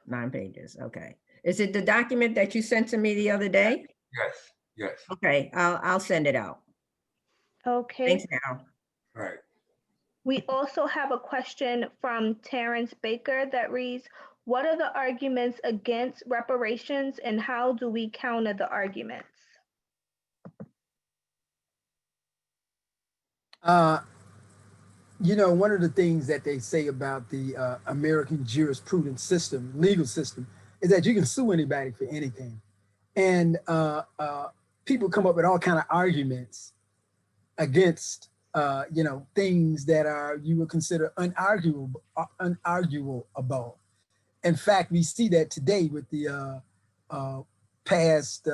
9 pages, okay. Is it the document that you sent to me the other day? Yes. Okay, I'll send it out. Okay. Thanks now. Right. We also have a question from Terrence Baker that reads, what are the arguments against reparations and how do we counter the arguments? You know, one of the things that they say about the American jurisprudence system, legal system, is that you can sue anybody for anything. And people come up with all kind of arguments against, you know, things that are, you would consider unarguable. In fact, we see that today with the past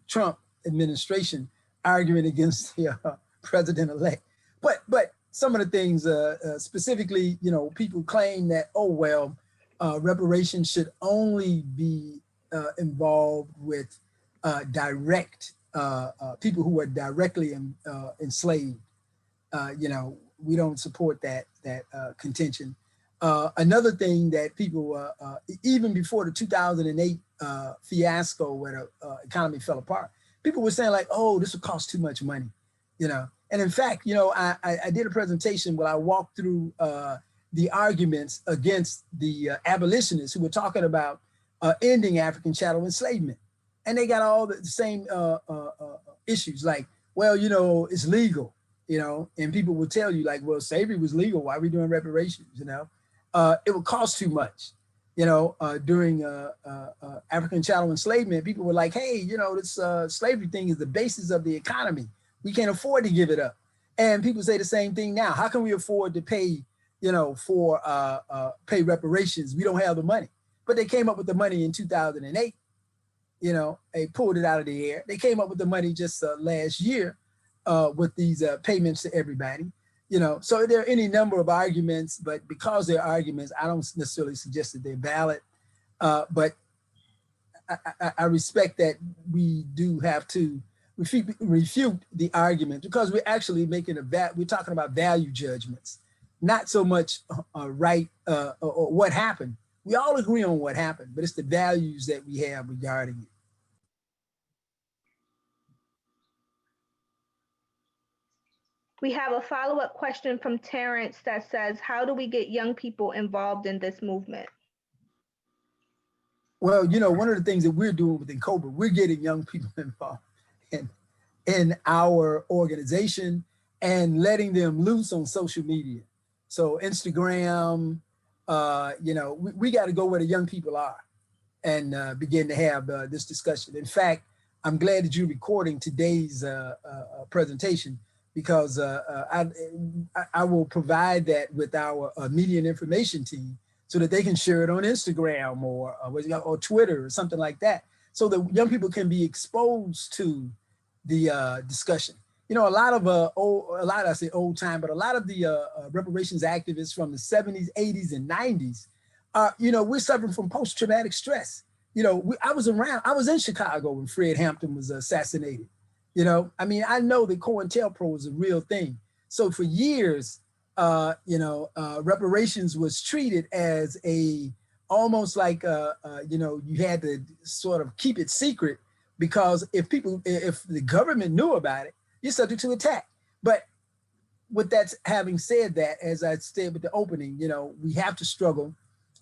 Trump administration arguing against the president-elect. But some of the things specifically, you know, people claim that, oh, well, reparations should only be involved with direct people who are directly enslaved. You know, we don't support that contention. Another thing that people, even before the 2008 fiasco where the economy fell apart, people were saying like, oh, this will cost too much money, you know. And in fact, you know, I did a presentation where I walked through the arguments against the abolitionists who were talking about ending African chattel enslavement. And they got all the same issues like, well, you know, it's legal, you know, and people will tell you like, well, slavery was legal. Why are we doing reparations, you know? It would cost too much. You know, during African chattel enslavement, people were like, hey, you know, this slavery thing is the basis of the economy. We can't afford to give it up. And people say the same thing now. How can we afford to pay, you know, for pay reparations? We don't have the money. But they came up with the money in 2008. You know, they pulled it out of the air. They came up with the money just last year with these payments to everybody. You know, so there are any number of arguments, but because they're arguments, I don't necessarily suggest that they're valid. But I respect that we do have to refute the argument because we're actually making we're talking about value judgments, not so much right or what happened. We all agree on what happened, but it's the values that we have regarding it. We have a follow-up question from Terrence that says, how do we get young people involved in this movement? Well, you know, one of the things that we're doing within COBRA, we're getting young people involved in our organization and letting them loose on social media. So Instagram, you know, we got to go where the young people are and begin to have this discussion. In fact, I'm glad that you're recording today's presentation because I will provide that with our media and information team so that they can share it on Instagram or Twitter or something like that, so that young people can be exposed to the discussion. You know, a lot of I say old time, but a lot of the reparations activists from the 70s, 80s, and 90s, you know, we're suffering from post-traumatic stress. You know, I was in Chicago when Fred Hampton was assassinated. You know, I mean, I know that COINTELPRO is a real thing. So for years, you know, reparations was treated as almost like, you know, you had to sort of keep it secret because if the government knew about it, you're subject to attack. But with that, having said that, as I said with the opening, you know, we have to struggle.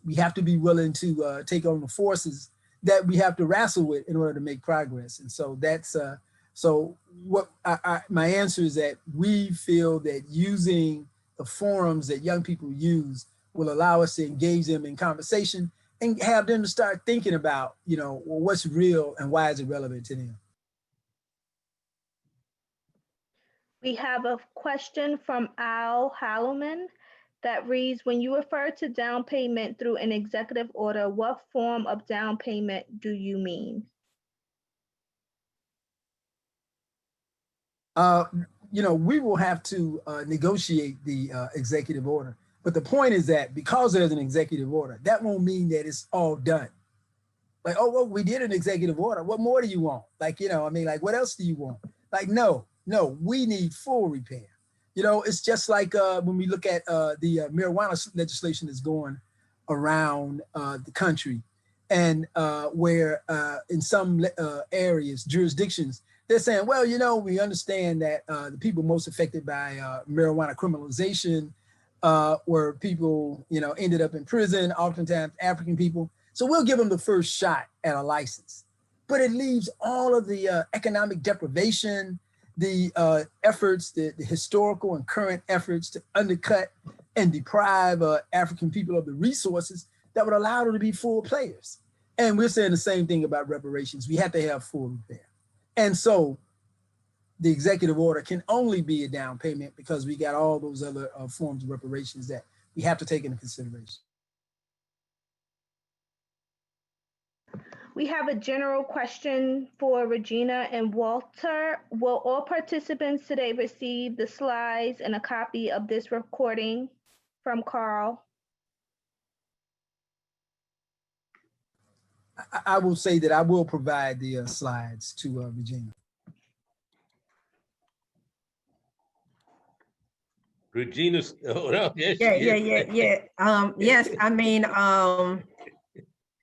We have to be willing to take on the forces that we have to wrestle with in order to make progress. And so that's, so what my answer is that we feel that using the forums that young people use will allow us to engage them in conversation and have them to start thinking about, you know, well, what's real and why is it relevant to them? We have a question from Al Halloman that reads, when you refer to down payment through an executive order, what form of down payment do you mean? You know, we will have to negotiate the executive order. But the point is that because there's an executive order, that won't mean that it's all done. Like, oh, well, we did an executive order. What more do you want? Like, you know, I mean, like, what else do you want? Like, no, we need full repair. You know, it's just like when we look at the marijuana legislation that's going around the country and where in some areas, jurisdictions, they're saying, well, you know, we understand that the people most affected by marijuana criminalization were people, you know, ended up in prison, oftentimes African people. So we'll give them the first shot at a license. But it leaves all of the economic deprivation the efforts, the historical and current efforts to undercut and deprive African people of the resources that would allow them to be full players. And we're saying the same thing about reparations. We have to have full repair. And so the executive order can only be a down payment because we got all those other forms of reparations that we have to take into consideration. We have a general question for Regina and Walter. Will all participants today receive the slides and a copy of this recording from Carl? I will say that I will provide the slides to Regina. Regina's, oh, no, yes, Yes, I mean,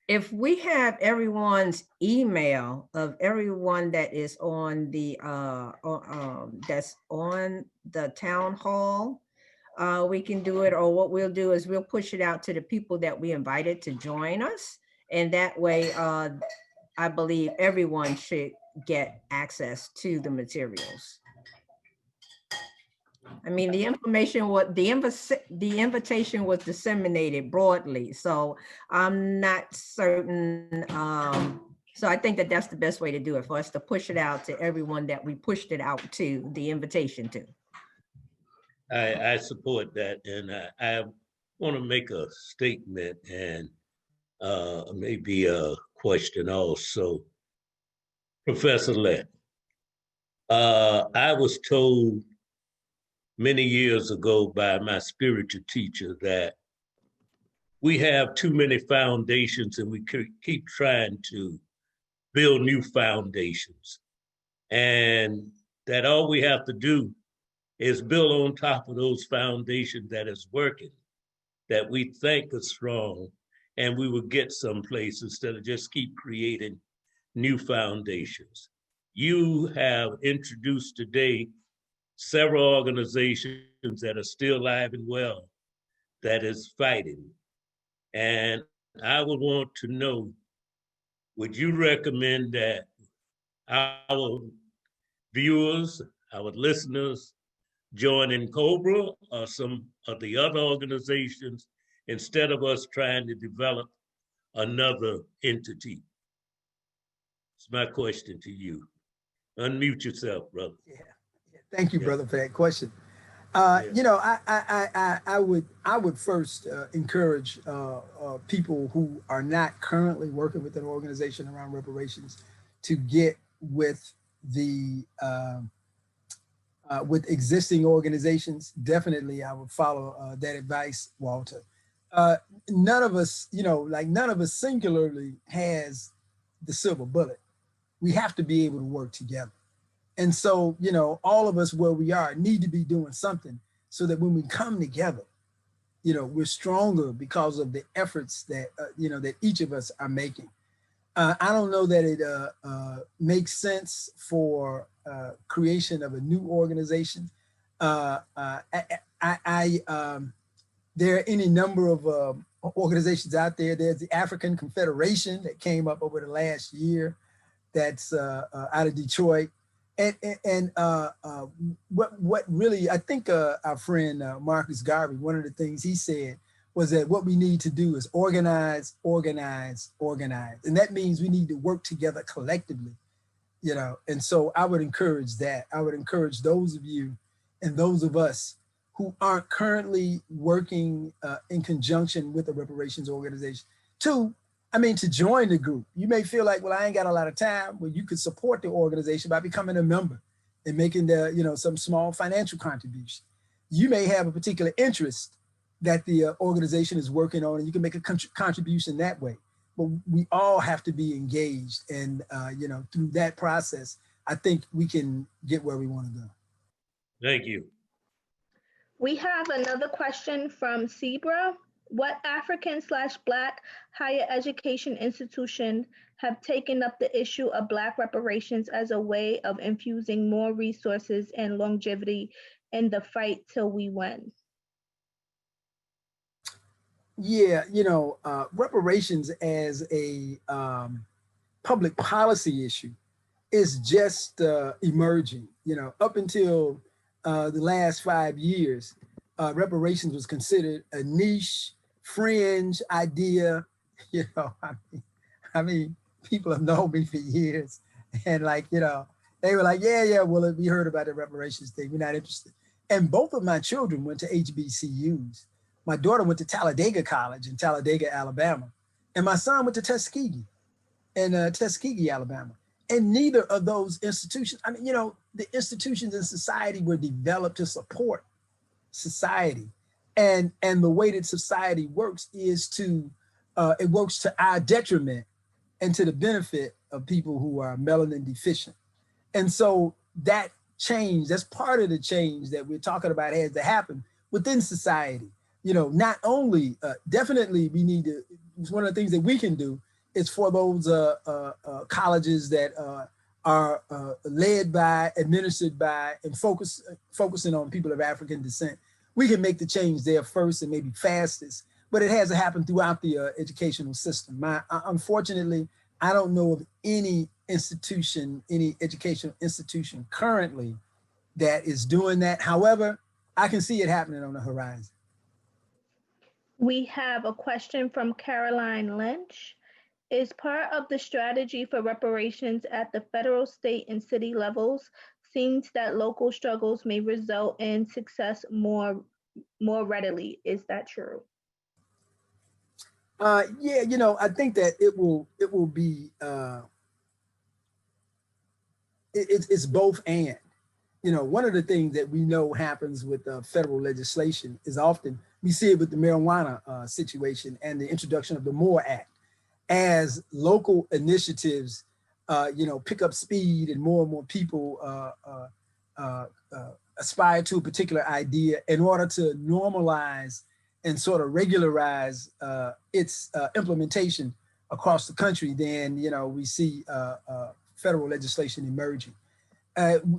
if we have everyone's email of everyone that is on the that's on the town hall, we can do it. Or what we'll do is we'll push it out to the people that we invited to join us, and that way, I believe everyone should get access to the materials. I mean, the information, the invitation was disseminated broadly, so I'm not certain. So I think that that's the best way to do it, for us to push it out to everyone that we pushed it out to, the invitation to. I support that, and I want to make a statement and maybe a question also. Professor Lett, I was told many years ago by my spiritual teacher that we have too many foundations and we keep trying to build new foundations. And that all we have to do is build on top of those foundations that is working, that we think are strong, and we will get someplace instead of just keep creating new foundations. You have introduced today several organizations that are still alive and well, that is fighting. And I would want to know, would you recommend that our viewers, our listeners, join in COBRA or some of the other organizations instead of us trying to develop another entity? It's my question to you. Unmute yourself, brother. Yeah. Thank you, brother, for that question. You know, I would first encourage people who are not currently working with an organization around reparations to get with the with existing organizations. Definitely, I would follow that advice, Walter. None of us, you know, like none of us singularly has the silver bullet. We have to be able to work together. And so, you know, all of us where we are need to be doing something so that when we come together, you know, we're stronger because of the efforts that, you know, that each of us are making. I don't know that it makes sense for creation of a new organization. There are any number of organizations out there. There's the African Confederation that came up over the last year that's out of Detroit. And what really, I think our friend Marcus Garvey, one of the things he said was that what we need to do is organize, organize, organize. And that means we need to work together collectively, you know. And so I would encourage that. I would encourage those of you and those of us who aren't currently working in conjunction with a reparations organization to join the group. You may feel like, well, I ain't got a lot of time. Well, you could support the organization by becoming a member and making the, you know, some small financial contribution. You may have a particular interest that the organization is working on, and you can make a contribution that way. But we all have to be engaged, and you know, through that process, I think we can get where we want to go. Thank you. We have another question from Zebra. What African/Black higher education institution have taken up the issue of Black reparations as a way of infusing more resources and longevity in the fight till we win? Yeah, you know, reparations as a public policy issue is just emerging. Up until the last 5 years, reparations was considered a niche, fringe idea. I mean, people have known me for years, and they were like, yeah, well, we heard about the reparations thing. We're not interested. And both of my children went to HBCUs. My daughter went to Talladega College in Talladega, Alabama, and my son went to Tuskegee in Tuskegee, Alabama. And neither of those institutions, the institutions in society were developed to support society. And the way that society works is it works to our detriment and to the benefit of people who are melanin deficient. And so that change, that's part of the change that we're talking about has to happen within society. Not only, definitely we need to, it's one of the things that we can do is for those colleges that are led by, administered by, and focusing on people of African descent. We can make the change there first and maybe fastest, but it has to happen throughout the educational system. Unfortunately, I don't know of any institution, any educational institution currently that is doing that. However, I can see it happening on the horizon. We have a question from Caroline Lynch. Is part of the strategy for reparations at the federal, state, and city levels seems that local struggles may result in success more readily? Is that true? Yeah, I think that it will be it's both and. One of the things that we know happens with federal legislation is often we see it with the marijuana situation and the introduction of the MORE Act. As local initiatives, pick up speed and more people aspire to a particular idea in order to normalize and sort of regularize its implementation across the country, then we see federal legislation emerging.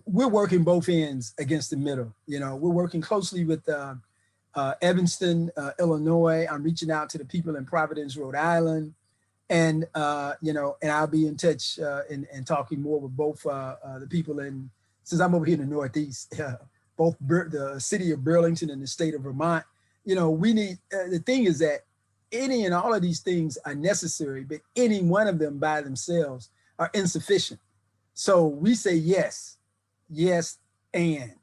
We're working both ends against the middle. We're working closely with Evanston, Illinois. I'm reaching out to the people in Providence, Rhode Island. And and I'll be in touch and talking more with both the people since I'm over here in the Northeast, both the city of Burlington and the state of Vermont. We need, the thing is that any and all of these things are necessary, but any one of them by themselves are insufficient. So we say yes, and.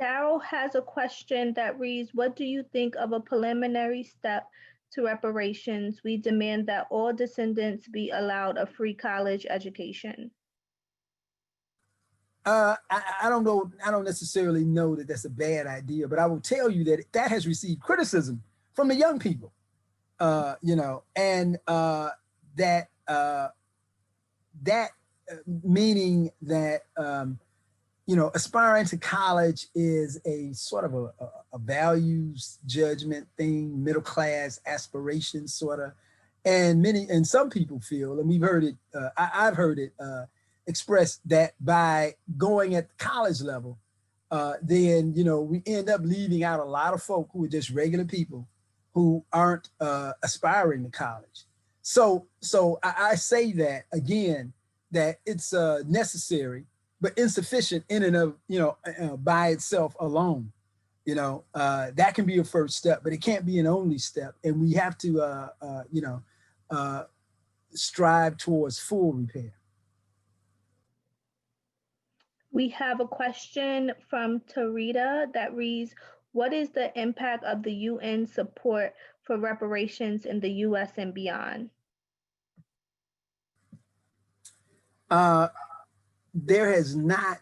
Daryl has a question that reads, what do you think of a preliminary step to reparations? We demand that all descendants be allowed a free college education. I don't know. I don't necessarily know that that's a bad idea, but I will tell you that that has received criticism from the young people, and that meaning that, aspiring to college is a sort of a values judgment thing, middle class aspiration sort of, and some people feel, and we've heard it, I've heard it expressed that by going at the college level, then we end up leaving out a lot of folk who are just regular people who aren't aspiring to college. So I say that again, that it's necessary, but insufficient in and of, by itself alone. That can be a first step, but it can't be an only step. And we have to, strive towards full repair. We have a question from Tarita that reads, what is the impact of the UN support for reparations in the US and beyond? There has not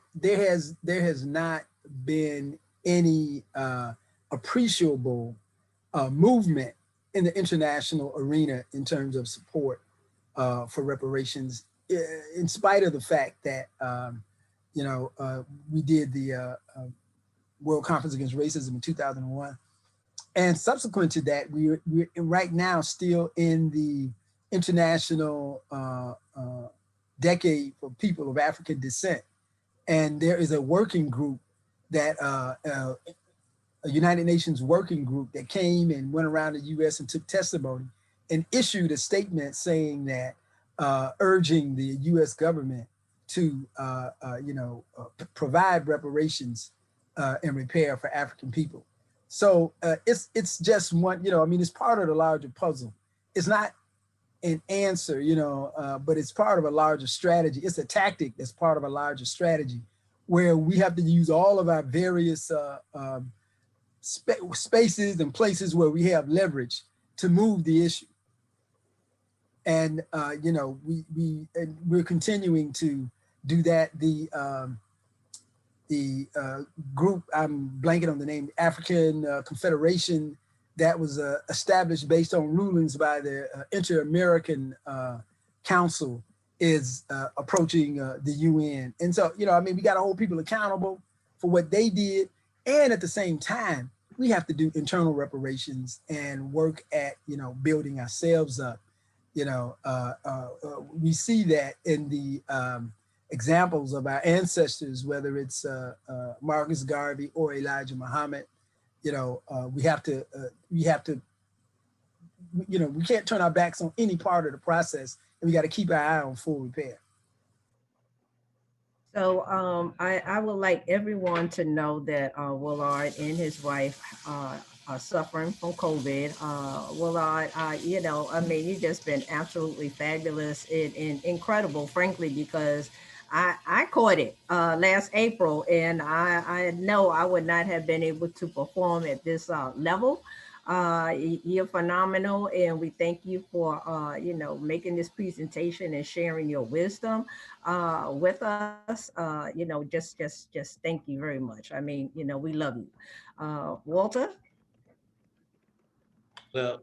been any appreciable movement in the international arena in terms of support for reparations, in spite of the fact that we did the World Conference Against Racism in 2001, and subsequent to that, we're right now still in the international decade for people of African descent. And there is a working group that, a United Nations working group that came and went around the US and took testimony and issued a statement saying that urging the U.S. government to, provide reparations and repair for African people. So it's just one, it's part of the larger puzzle. It's not an answer, but it's part of a larger strategy. It's a tactic that's part of a larger strategy where we have to use all of our various spaces and places where we have leverage to move the issue. And we're continuing to do that. The group, I'm blanking on the name, African Confederation, that was established based on rulings by the Inter-American Council, is approaching the UN. And so, we got to hold people accountable for what they did. And at the same time, we have to do internal reparations and work at, building ourselves up. We see that in the examples of our ancestors, whether it's Marcus Garvey or Elijah Muhammad. We can't turn our backs on any part of the process, and we got to keep our eye on full repair. So I would like everyone to know that Woullard and his wife are suffering from COVID. Woullard, you've just been absolutely fabulous and incredible, frankly, because I caught it last April, and I know I would not have been able to perform at this level. You're phenomenal, and we thank you for making this presentation and sharing your wisdom with us. Just thank you very much. We love you. Walter? Well,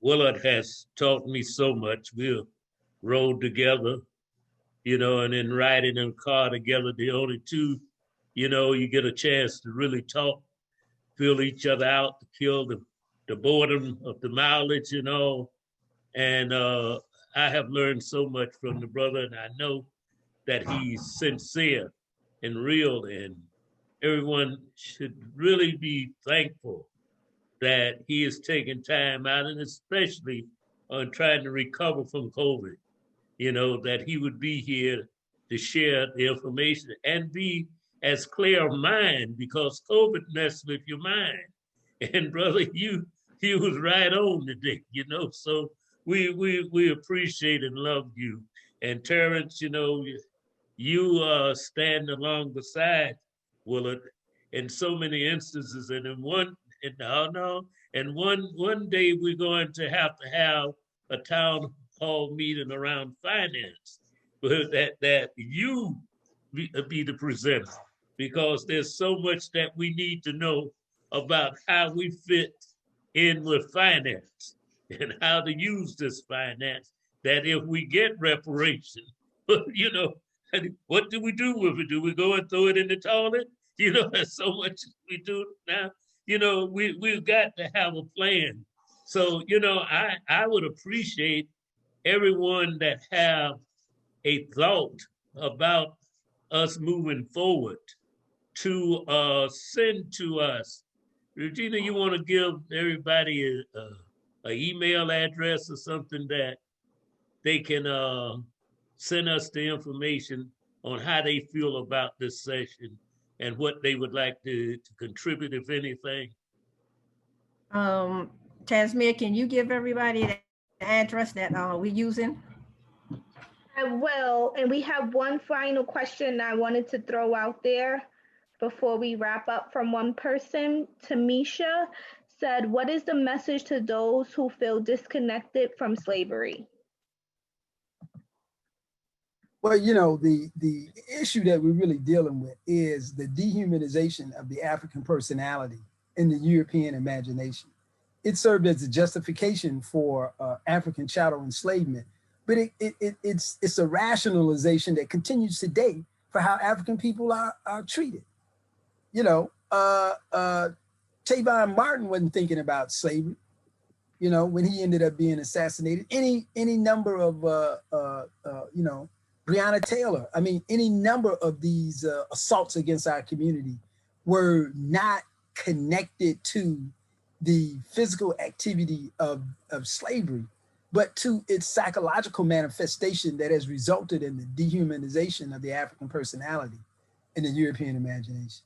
Woullard has taught me so much. We rode together, and then riding in a car together, the only two, you get a chance to really talk, feel each other out, to kill the boredom of the mileage, And I have learned so much from the brother, and I know that he's sincere and real, and everyone should really be thankful that he is taking time out, and especially on trying to recover from COVID, that he would be here to share the information and be as clear of mind, because COVID messed with your mind. And brother, you was right on today, so we appreciate and love you. And Terrence, you stand along beside Woullard in so many instances, and one day we're going to have a town hall meeting around finance, but that you be the presenter, because there's so much that we need to know about how we fit in with finance and how to use this finance, that if we get reparation, what do we do with it? Do we go and throw it in the toilet? There's so much we do now. We've got to have a plan. So, I would appreciate everyone that have a thought about us moving forward to send to us. Regina, you want to give everybody an email address or something that they can send us the information on how they feel about this session and what they would like to contribute, if anything? Tasmir, can you give everybody the address that we're using? I will, and we have one final question I wanted to throw out there before we wrap up from one person. Tamisha said, what is the message to those who feel disconnected from slavery? Well, the issue that we're really dealing with is the dehumanization of the African personality in the European imagination. It served as a justification for African chattel enslavement, but it's a rationalization that continues today for how African people are treated. Trayvon Martin wasn't thinking about slavery, when he ended up being assassinated. Any number of, Breonna Taylor, any number of these assaults against our community were not connected to the physical activity of slavery, but to its psychological manifestation that has resulted in the dehumanization of the African personality in the European imagination.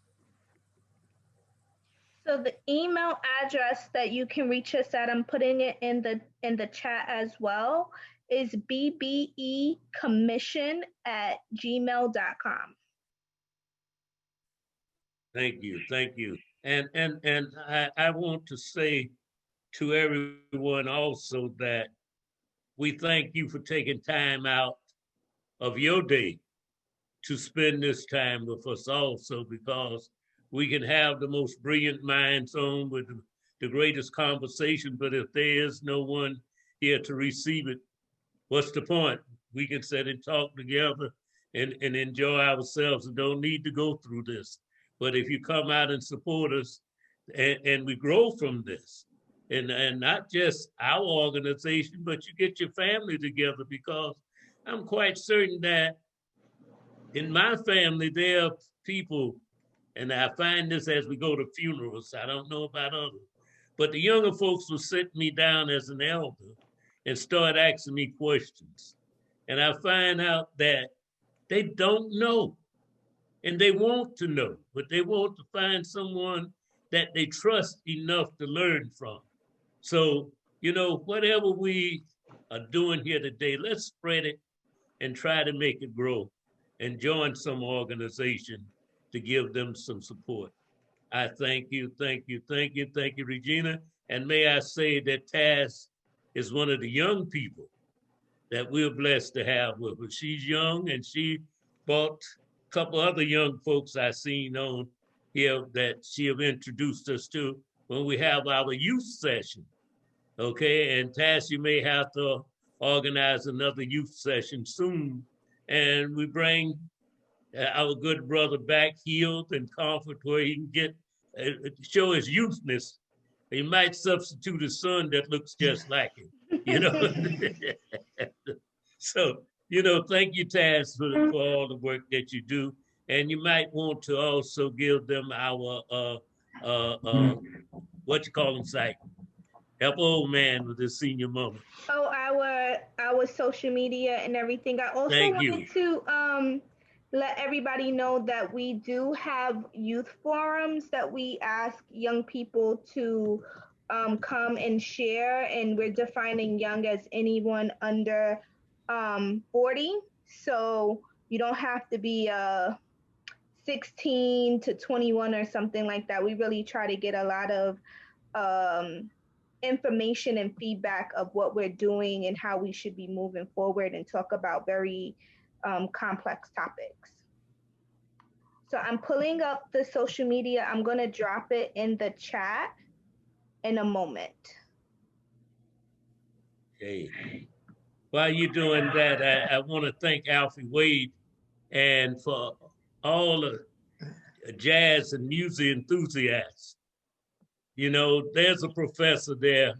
So the email address that you can reach us at, I'm putting it in the chat as well, is bbecommission@gmail.com. Thank you, thank you. And I want to say to everyone also that we thank you for taking time out of your day to spend this time with us also, because we can have the most brilliant minds on with the greatest conversation, but if there is no one here to receive it, what's the point? We can sit and talk together and enjoy ourselves and don't need to go through this. But if you come out and support us and we grow from this, and not just our organization, but you get your family together, because I'm quite certain that in my family, there are people, and I find this as we go to funerals, I don't know about others, but the younger folks will sit me down as an elder and start asking me questions. And I find out that they don't know and they want to know, but they want to find someone that they trust enough to learn from. So, you know, whatever we are doing here today, let's spread it and try to make it grow and join some organization to give them some support. I thank you, thank you, thank you, thank you, Regina. And may I say that Taz is one of the young people that we're blessed to have with her. She's young and she brought a couple other young folks I seen on here that she have introduced us to when we have our youth session. Okay, and Taz, you may have to organize another youth session soon. And we bring our good brother back healed and comfort where he can get, show his youthness. He might substitute a son that looks just like him, you know? So, you know, thank you, Taz, for all the work that you do. And you might want to also give them our, what you call them, site. Help old man with his senior moment. Oh, our social media and everything. I also wanted to let everybody know that we do have youth forums that we ask young people to come and share, and we're defining young as anyone under 40. So you don't have to be 16 to 21 or something like that. We really try to get a lot of information and feedback of what we're doing and how we should be moving forward and talk about very complex topics. So I'm pulling up the social media. I'm going to drop it in the chat in a moment. Okay. While you're doing that, I want to thank Alfie Wade and for all the jazz and music enthusiasts. You know, there's a professor there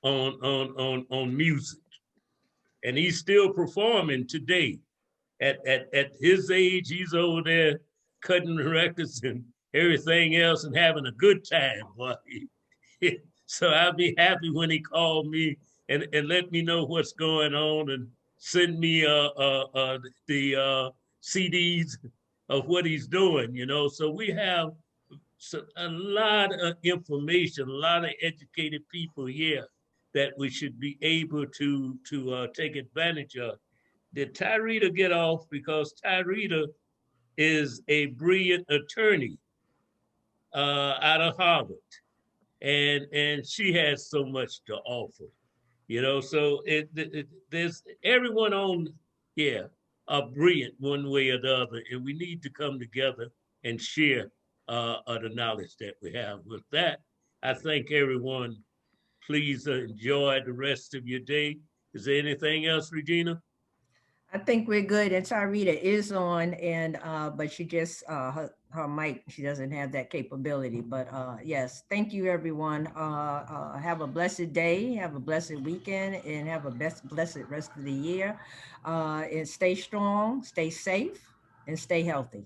on music, and he's still performing today. At his age, he's over there cutting records and everything else and having a good time. So I'll be happy when he called me and let me know what's going on and send me the CDs of what he's doing, you know. So we have a lot of information, a lot of educated people here that we should be able to take advantage of. Did Tyrita get off? Because Tyrita is a brilliant attorney out of Harvard, and she has so much to offer, you know. So there's everyone on here are brilliant one way or the other, and we need to come together and share the knowledge that we have. With that, I thank everyone. Please enjoy the rest of your day. Is there anything else, Regina? I think we're good. And Tyrita is on, and but she just her mic, she doesn't have that capability. But yes, thank you, everyone. Have a blessed day, have a blessed weekend, and have a blessed rest of the year. And stay strong, stay safe, and stay healthy.